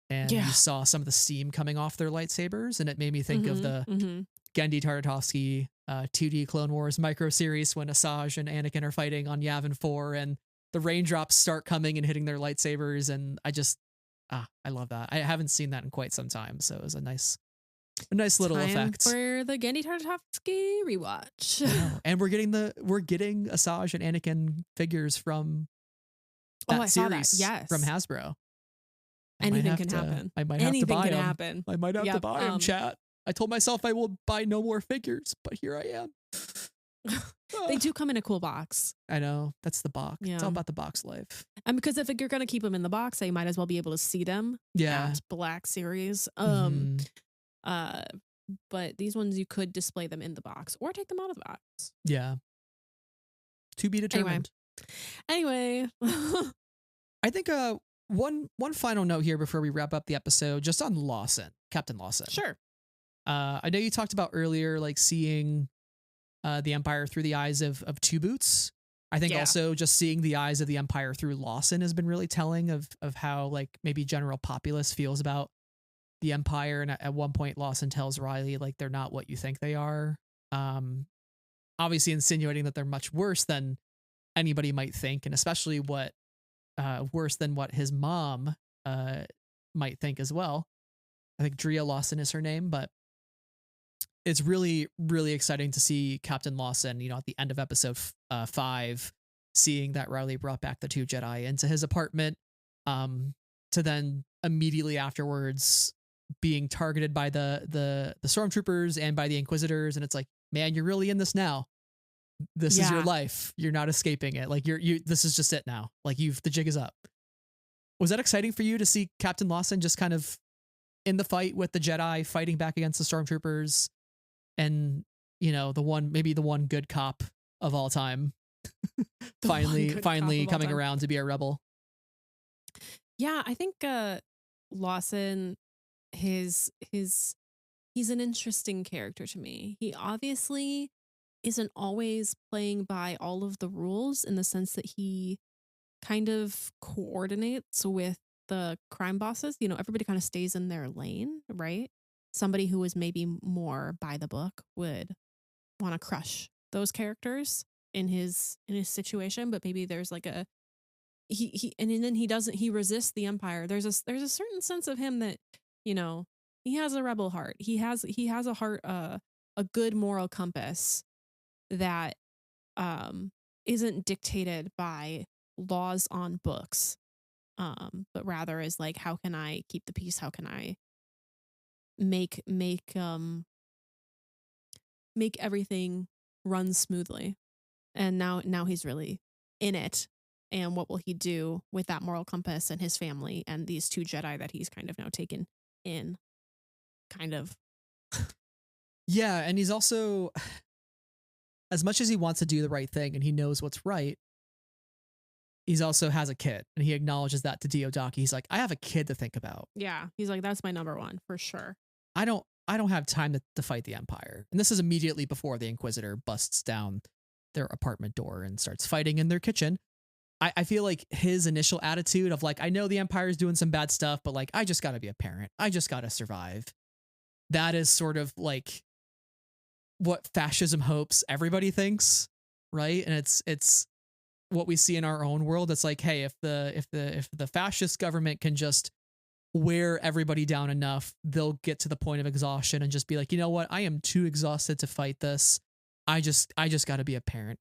and you saw some of the steam coming off their lightsabers, and it made me think of the Genndy Tartakovsky 2D Clone Wars micro series when Asajj and Anakin are fighting on Yavin 4, and the raindrops start coming and hitting their lightsabers, and I love that. I haven't seen that in quite some time, so it was a nice little effect for the Genndy Tartakovsky rewatch. And we're getting Asajj and Anakin figures from that series. Yes, from Hasbro. Anything can happen. I might have to buy them. I might have to buy them, chat. I told myself I will buy no more figures, but here I am. They do come in a cool box. I know. That's the box. Yeah. It's all about the box life. And because if you're going to keep them in the box, you might as well be able to see them. Yeah. At Black Series. But these ones, you could display them in the box or take them out of the box. Yeah. To be determined. Anyway. I think one final note here before we wrap up the episode, just on Lawson, Captain Lawson. Sure. I know you talked about earlier, like seeing the Empire through the eyes of Two Boots. I think also just seeing the eyes of the Empire through Lawson has been really telling of how like maybe general populace feels about the Empire. And at one point, Lawson tells Rylee like they're not what you think they are. Obviously insinuating that they're much worse than anybody might think, and especially worse than what his mom might think as well. I think Drea Lawson is her name, but it's really, really exciting to see Captain Lawson, you know, at the end of episode 5, seeing that Rylee brought back the 2 Jedi into his apartment, to then immediately afterwards being targeted by the stormtroopers and by the Inquisitors. And it's like, man, you're really in this now. This is your life. You're not escaping it. Like this is just it now. Like the jig is up. Was that exciting for you to see Captain Lawson just kind of in the fight with the Jedi, fighting back against the stormtroopers, and you know, the one good cop of all time, finally coming around to be a rebel? Yeah, I think Lawson, he's an interesting character to me. He obviously isn't always playing by all of the rules, in the sense that he kind of coordinates with the crime bosses. You know, everybody kind of stays in their lane, right? Somebody who is maybe more by the book would want to crush those characters in his situation, but maybe there's like a and then he resists the Empire. There's a certain sense of him that, you know, he has a rebel heart. He has a heart, a good moral compass that isn't dictated by laws on books, but rather is like, how can I keep the peace? How can I make everything run smoothly? And now he's really in it. And what will he do with that moral compass and his family and these 2 Jedi that he's kind of now taken in? Kind of. Yeah, and he's also, as much as he wants to do the right thing and he knows what's right, he's also has a kid, and he acknowledges that to Dio Daki. He's like, I have a kid to think about. Yeah, he's like, that's my number one for sure. I don't have time to fight the Empire. And this is immediately before the Inquisitor busts down their apartment door and starts fighting in their kitchen. I feel like his initial attitude of like, I know the Empire is doing some bad stuff, but like, I just got to be a parent. I just got to survive. That is sort of like what fascism hopes everybody thinks, right? And it's what we see in our own world. It's like, hey, if the fascist government can just wear everybody down enough, they'll get to the point of exhaustion and just be like, you know what? I am too exhausted to fight this. I just got to be a parent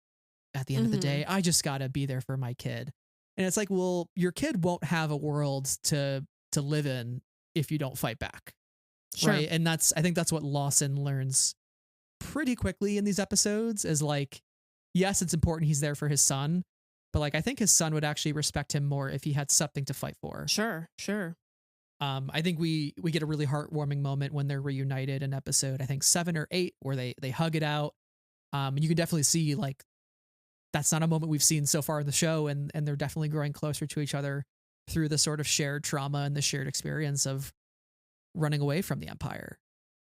at the end of the day. I just got to be there for my kid. And it's like, well, your kid won't have a world to live in if you don't fight back. Sure. Right. And I think that's what Lawson learns pretty quickly in these episodes, is like, yes, it's important he's there for his son, but like, I think his son would actually respect him more if he had something to fight for. Sure. I think we get a really heartwarming moment when they're reunited in episode, I think 7 or 8, where they hug it out. You can definitely see like, that's not a moment we've seen so far in the show, and they're definitely growing closer to each other through the sort of shared trauma and the shared experience of running away from the Empire.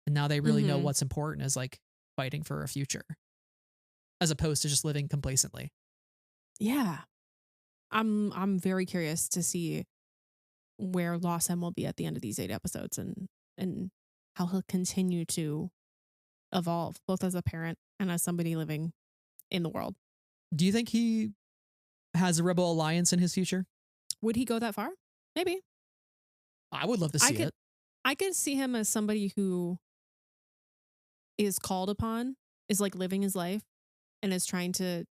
And now they really know what's important, is like fighting for a future, as opposed to just living complacently. Yeah. I'm very curious to see where Lawson will be at the end of these 8 episodes, and how he'll continue to evolve, both as a parent and as somebody living in the world. Do you think he has a rebel alliance in his future? Would he go that far? Maybe. I would love to see it. I could see him as somebody who is called upon, is like living his life, and is trying to,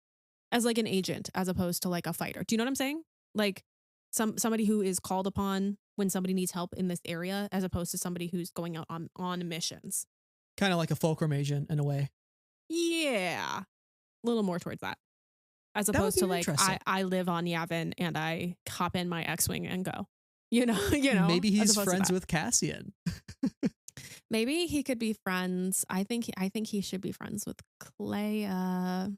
as like an agent, as opposed to like a fighter. Do you know what I'm saying? Like somebody who is called upon when somebody needs help in this area, as opposed to somebody who's going out on missions. Kind of like a fulcrum agent in a way. Yeah. A little more towards that. As opposed to like, I live on Yavin and I hop in my X-Wing and go. You know. Maybe he's friends with Cassian. Maybe he could be friends. I think he should be friends with Clea.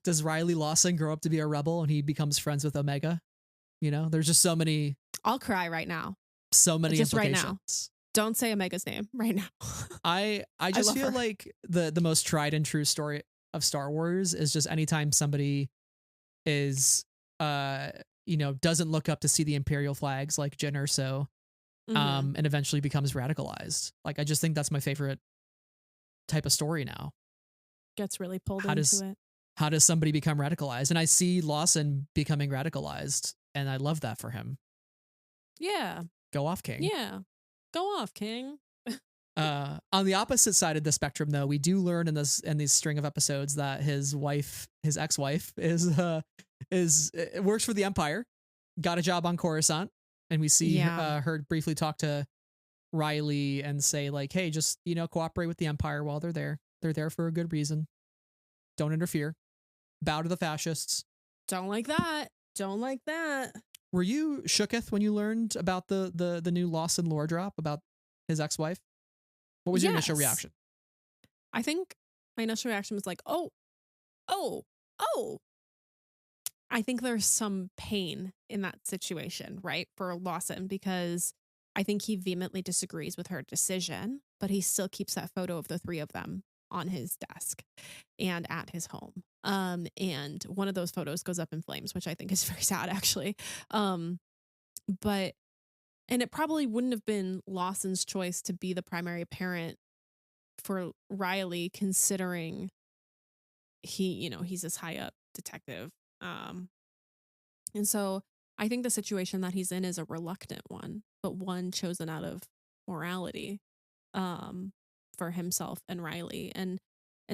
Does Rylee Lawson grow up to be a rebel and he becomes friends with Omega? You know, there's just so many I'll cry right now. implications. Right now. Don't say Omega's name right now. I just feel like the most tried and true story of Star Wars is just anytime somebody is doesn't look up to see the Imperial flags like Jyn Erso, and eventually becomes radicalized. Like, I just think that's my favorite type of story now. Gets really pulled into it. How does somebody become radicalized? And I see Lawson becoming radicalized, and I love that for him. Yeah. Go off, King. Yeah. Go off, King. On the opposite side of the spectrum, though, we do learn in these string of episodes that his ex-wife works for the Empire, got a job on Coruscant, and we see her briefly talk to Rylee and say like, "Hey, just cooperate with the Empire while they're there. They're there for a good reason. Don't interfere. Bow to the fascists." Don't like that. Don't like that. Were you shooketh when you learned about the new Lawson lore drop about his ex-wife? What was your initial reaction? I think my initial reaction was like, oh. I think there's some pain in that situation, right, for Lawson, because I think he vehemently disagrees with her decision, but he still keeps that photo of the three of them on his desk and at his home. And one of those photos goes up in flames, which I think is very sad, actually. And it probably wouldn't have been Lawson's choice to be the primary parent for Rylee, considering he's this high up detective. And so I think the situation that he's in is a reluctant one, but one chosen out of morality, for himself and Rylee. And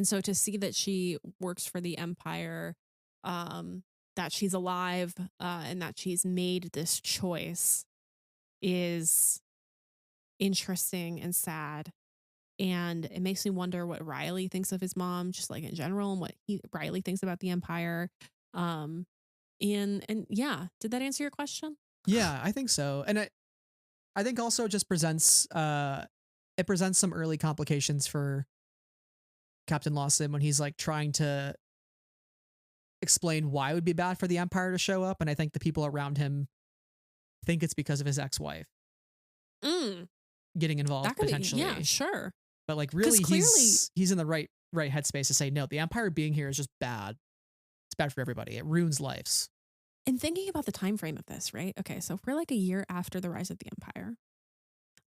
so to see that she works for the Empire, that she's alive, and that she's made this choice is interesting and sad. And it makes me wonder what Rylee thinks of his mom, just like in general, and what Rylee thinks about the Empire. And yeah, did that answer your question? Yeah, I think so. And I think also it just presents some early complications for Captain Lawson when he's like trying to explain why it would be bad for the Empire to show up, and I think the people around him think it's because of his ex-wife getting involved potentially. Yeah, sure. But like really he's in the right headspace to say no, the Empire being here is just bad. It's bad for everybody. It ruins lives. And thinking about the time frame of this, right? Okay, so if we're like a year after the rise of the Empire,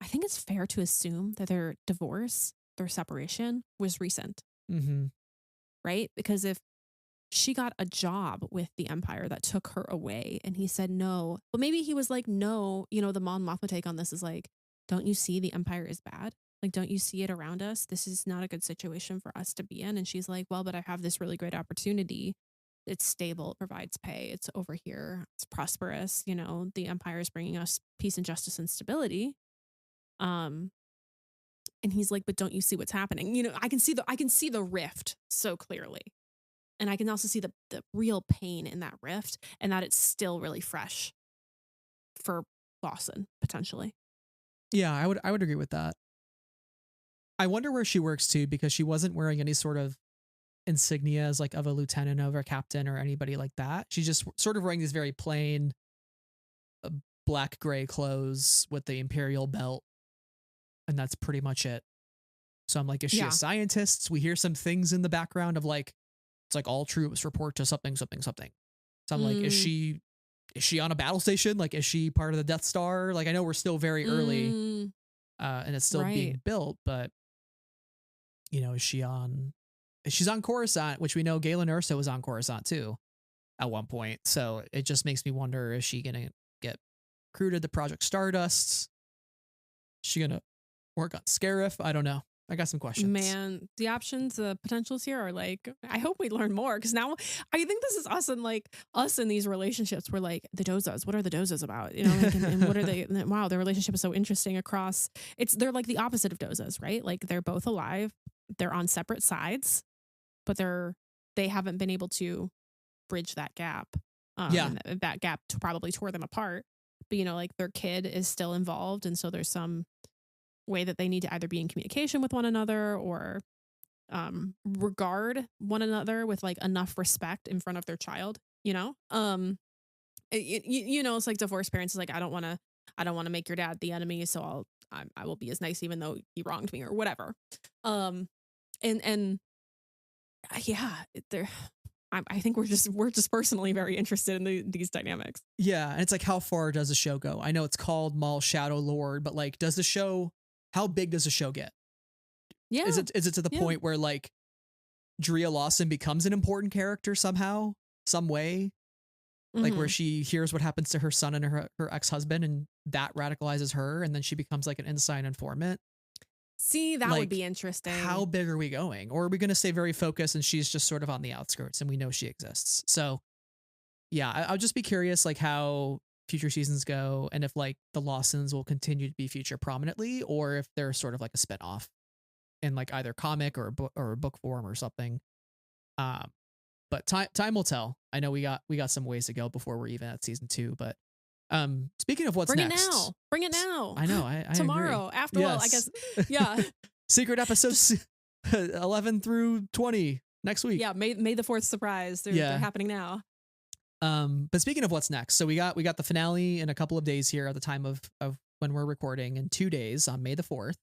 I think it's fair to assume that their divorce, their separation was recent. Mm-hmm. Right? Because if she got a job with the Empire that took her away and he said no, but maybe he was like, no, the Mon Mothma take on this is like, don't you see the Empire is bad? Like, don't you see it around us? This is not a good situation for us to be in. And she's like, well, but I have this really great opportunity. It's stable. It provides pay. It's over here. It's prosperous. The Empire is bringing us peace and justice and stability. And he's like, but don't you see what's happening? I can see the rift so clearly. And I can also see the real pain in that rift, and that it's still really fresh for Lawson, potentially. Yeah, I would agree with that. I wonder where she works too, because she wasn't wearing any sort of insignias like of a lieutenant or a captain or anybody like that. She's just sort of wearing these very plain black gray clothes with the Imperial belt, and that's pretty much it. So I'm like, is she a scientist? We hear some things in the background of like, it's like all troops report to something. So I'm like, is she on a battle station? Like, is she part of the Death Star? Like, I know we're still very early, and it's still being built, but she's on Coruscant, which we know Galen Erso was on Coruscant too at one point. So it just makes me wonder, is she going to get recruited to Project Stardust? Is she going to work on Scarif? I don't know. I got some questions. Man, the options, the potentials here are like, I hope we learn more, because now I think this is us in these relationships. We're like, the Dozas, what are the Dozas about? And what are they? Wow, their relationship is so interesting across. They're like the opposite of Dozas, right? Like they're both alive. They're on separate sides, but they haven't been able to bridge that gap. And that gap probably tore them apart. But like their kid is still involved, and so there's some way that they need to either be in communication with one another or regard one another with like enough respect in front of their child, you know? You know, it's like divorced parents is like, I don't want to make your dad the enemy, so I will be as nice even though he wronged me or whatever. And yeah, I think we're just personally very interested in these dynamics. Yeah, and it's like, how far does the show go? I know it's called Maul Shadow Lord, but like, how big does the show get? Yeah. Is it to the point where like Drea Lawson becomes an important character somehow, some way? Like where she hears what happens to her son and her ex-husband, and that radicalizes her, and then she becomes like an inside informant. See, that would be interesting. How big are we going? Or are we going to stay very focused and she's just sort of on the outskirts and we know she exists? So yeah, I'll just be curious like how future seasons go, and if like the Lawsons will continue to be featured prominently, or if they're sort of like a spinoff in like either comic or book form or something. But time will tell. I know we got some ways to go before we're even at season 2, but speaking of what's next. Bring it now. I know. I tomorrow. Agree. After all, I guess. Yeah. Secret episodes 11 through 20 next week. Yeah. May the 4th surprise. They're happening now. But speaking of what's next, so we got the finale in a couple of days here at the time of when we're recording, in 2 days on May the 4th.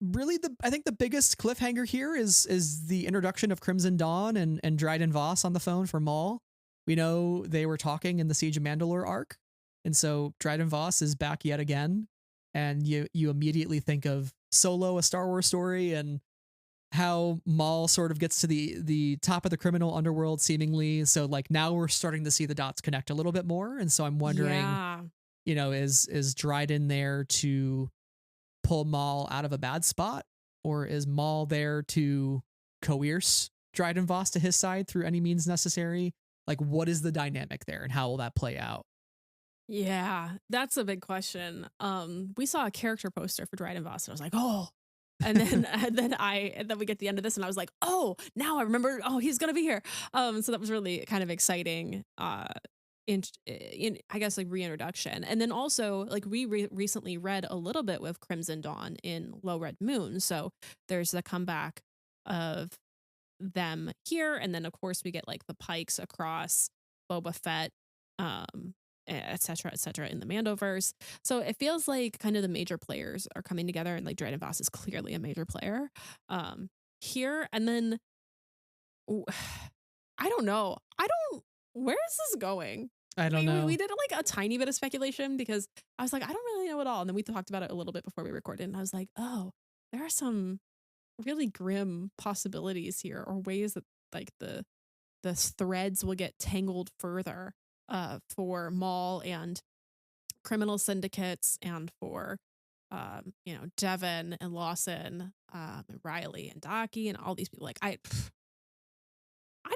Really, I think the biggest cliffhanger here is the introduction of Crimson Dawn and Dryden Voss on the phone for Maul. We know they were talking in the Siege of Mandalore arc, and so Dryden Voss is back yet again, and you immediately think of Solo, a Star Wars story, and how Maul sort of gets to the top of the criminal underworld seemingly. So like now we're starting to see the dots connect a little bit more, and so I'm wondering, you know, is Dryden there to pull Maul out of a bad spot, or is Maul there to coerce Dryden Voss to his side through any means necessary? Like, what is the dynamic there, and how will that play out? Yeah, that's a big question. We saw a character poster for Dryden Voss, and I was like, oh. And then we get the end of this, and I was like, oh, now I remember. Oh, he's gonna be here. So that was really kind of exciting. In I guess like reintroduction, and then also like we recently read a little bit with Crimson Dawn in Low Red Moon, so there's the comeback of them here, and then of course we get like the Pikes across Boba Fett, et cetera in the Mandoverse. So it feels like kind of the major players are coming together, and like Dryden Voss is clearly a major player here, and then I don't know. Where is this going? I don't know. We did like a tiny bit of speculation because I was like, I don't really know at all. And then we talked about it a little bit before we recorded, and I was like, oh, there are some really grim possibilities here, or ways that like the threads will get tangled further for Maul and criminal syndicates, and for you know, Devon and Lawson, and Rylee and Daki and all these people. Like I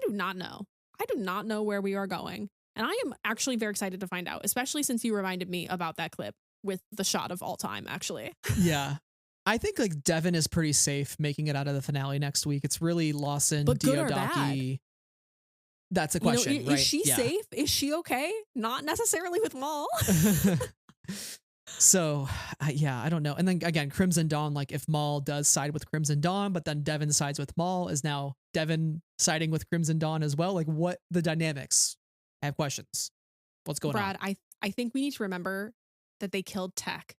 do not know. I do not know where we are going. And I am actually very excited to find out, especially since you reminded me about that clip with the shot of all time, actually. Yeah. I think like Devon is pretty safe making it out of the finale next week. It's really Lawson, but Dio Daki. That's a question, you know, right? Is she safe? Is she okay? Not necessarily with Maul. So, yeah, I don't know. And then again, Crimson Dawn, like if Maul does side with Crimson Dawn, but then Devon sides with Maul, is now Devon siding with Crimson Dawn as well? Like what the dynamics? I have questions. What's going on? Brad, I think we need to remember that they killed Tech.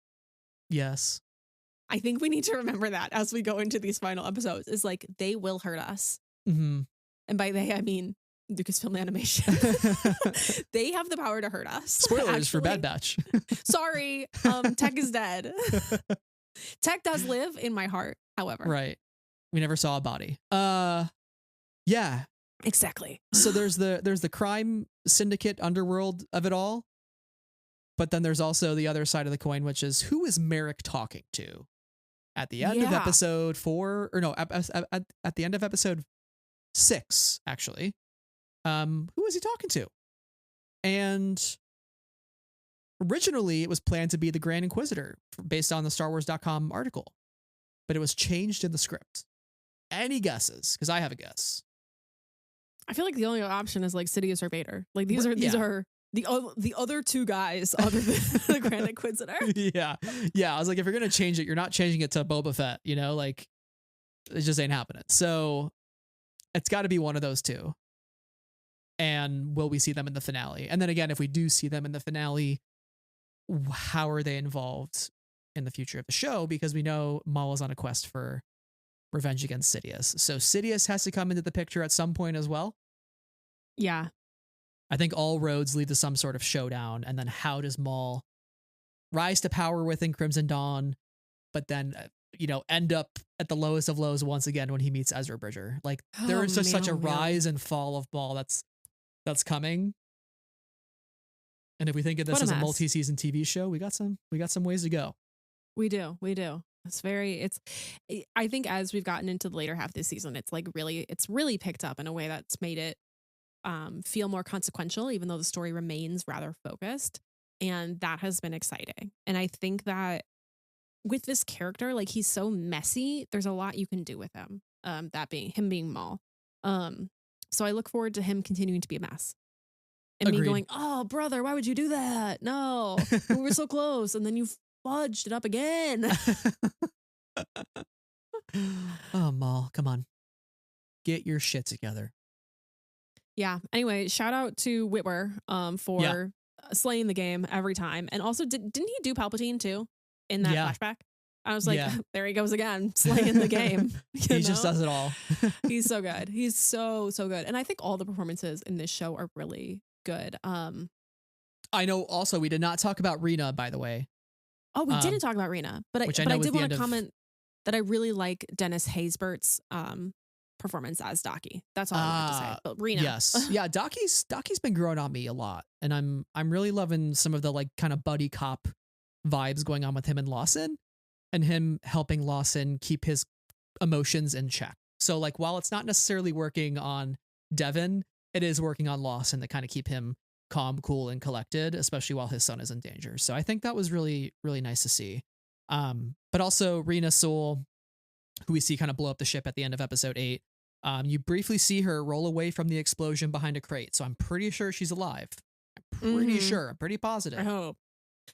Yes. I think we need to remember that as we go into these final episodes, is like they will hurt us. Mm-hmm. And by they, I mean Lucasfilm Animation. They have the power to hurt us. Spoilers for Bad Batch. Sorry, Tech is dead. Tech does live in my heart, however. Right. We never saw a body. Yeah. Exactly. So there's the crime syndicate underworld of it all. But then there's also the other side of the coin, which is, who is Merrick talking to? At the end of episode 4, or no, at the end of episode 6, actually. Who is he talking to? And originally it was planned to be the Grand Inquisitor based on the StarWars.com article, but it was changed in the script. Any guesses? Because I have a guess. I feel like the only option is like Sidious or Vader. Like these are The other two guys other than the Grand Inquisitor. Yeah. I was like, if you're gonna change it, you're not changing it to Boba Fett. Like it just ain't happening. So it's got to be one of those two. And will we see them in the finale? And then again, if we do see them in the finale, how are they involved in the future of the show? Because we know Maul is on a quest for revenge against Sidious. So Sidious has to come into the picture at some point as well. Yeah. I think all roads lead to some sort of showdown. And then how does Maul rise to power within Crimson Dawn, but then, end up at the lowest of lows once again when he meets Ezra Bridger? Like there is just such a rise and fall of Maul that's coming. And if we think of this as a multi-season TV show, we got some ways to go. We do. I think as we've gotten into the later half of this season, it's really picked up in a way that's made it feel more consequential, even though the story remains rather focused. And that has been exciting. And I think that with this character, like he's so messy, there's a lot you can do with him. That being Maul. So I look forward to him continuing to be a mess. And Agreed. Me going, oh, brother, why would you do that? No, we were so close. And then you fudged it up again. Oh, Maul, come on. Get your shit together. Yeah. Anyway, shout out to Whitwer for slaying the game every time. And also, didn't he do Palpatine too in that flashback? I was like, there he goes again, slaying the game. He just does it all. He's so good. He's so good. And I think all the performances in this show are really good. I know also we did not talk about Rena, by the way. Oh, we didn't talk about Rena, but I did want to comment that I really like Dennis Haysbert's performance as Daki. That's all I wanted to say. But Rena. Yes. Yeah, Daki's been growing on me a lot. And I'm really loving some of the like kind of buddy cop vibes going on with him and Lawson, and him helping Lawson keep his emotions in check. So like while it's not necessarily working on Devon, it is working on Lawson to kind of keep him calm, cool, and collected, especially while his son is in danger. So I think that was really, really nice to see. But also Rena Soul, who we see kind of blow up the ship at the end of episode 8. You briefly see her roll away from the explosion behind a crate. So I'm pretty sure she's alive. I'm pretty sure. I'm pretty positive. I hope.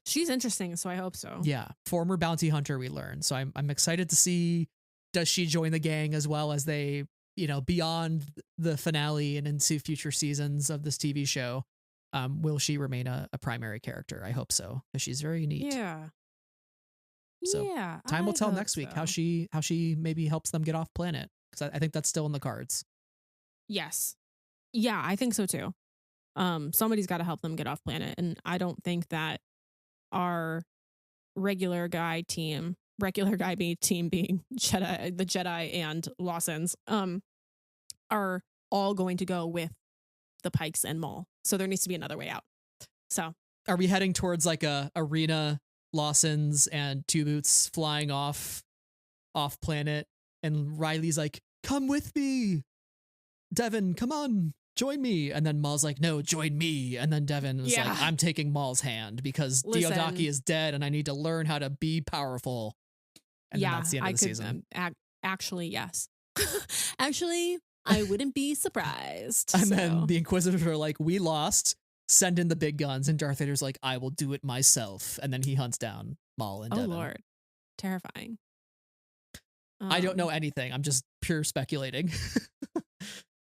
She's interesting, so I hope so. Yeah. Former bounty hunter, we learned. So I'm excited to see, does she join the gang as well as they, beyond the finale and into future seasons of this TV show? Will she remain a primary character? I hope so, because she's very neat. Yeah. So time will tell next week how she maybe helps them get off planet, because I think that's still in the cards. Yes. Yeah, I think so too. Somebody's got to help them get off planet, and I don't think that our regular guy B team being the Jedi and Lawson's are all going to go with the Pikes and Maul. So there needs to be another way out. So are we heading towards like a arena, Lawson's and Two Boots flying off planet, and Rylee's like, come with me, Devon, come on, join me. And then Maul's like, no, join me. And then Devon is like, I'm taking Maul's hand because Dio Daki is dead and I need to learn how to be powerful. And then that's the end of the season. Actually, yes. Actually, I wouldn't be surprised. And then the Inquisitors are like, we lost, send in the big guns. And Darth Vader's like, I will do it myself. And then he hunts down Maul and Devon. Oh, Lord. Terrifying. I don't know anything. I'm just pure speculating.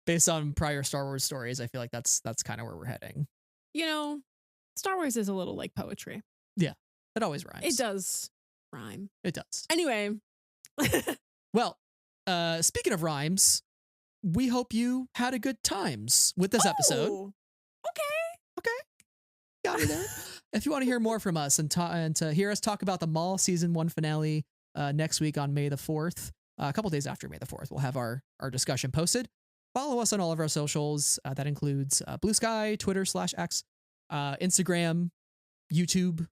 Based on prior Star Wars stories, I feel like that's kind of where we're heading. Star Wars is a little like poetry. Yeah, it always rhymes. It does rhyme. It does. Anyway. Well, speaking of rhymes, we hope you had a good times with this episode. Okay. Got me there. If you want to hear more from us and to hear us talk about the Maul season 1 finale next week on May the 4th, a couple days after May the 4th, we'll have our discussion posted. Follow us on all of our socials. That includes Blue Sky, Twitter /X, Instagram, YouTube,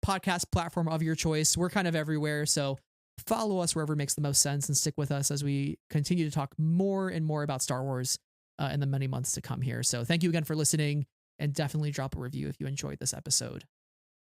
podcast platform of your choice. We're kind of everywhere. So follow us wherever makes the most sense and stick with us as we continue to talk more and more about Star Wars in the many months to come here. So thank you again for listening, and definitely drop a review if you enjoyed this episode.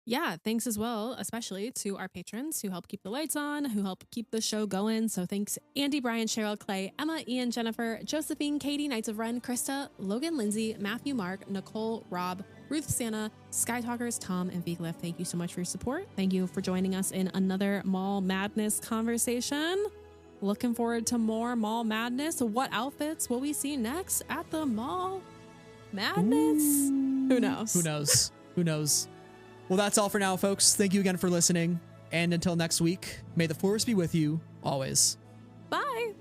Yeah, thanks as well, especially to our patrons who help keep the lights on, who help keep the show going. So thanks Andy, Brian, Cheryl, Clay, Emma, Ian, Jennifer, Josephine, Katie, Knights of Ren, Krista, Logan, Lindsay, Matthew, Mark, Nicole, Rob, Ruth, Santa, Sky Talkers, Tom, and Viglev, thank you so much for your support. Thank you for joining us in another Maul Madness conversation. Looking forward to more Maul Madness. What outfits will we see next at the Maul Madness? Ooh. Who knows? Who knows? Who knows? Well, that's all for now, folks. Thank you again for listening. And until next week, may the force be with you always. Bye.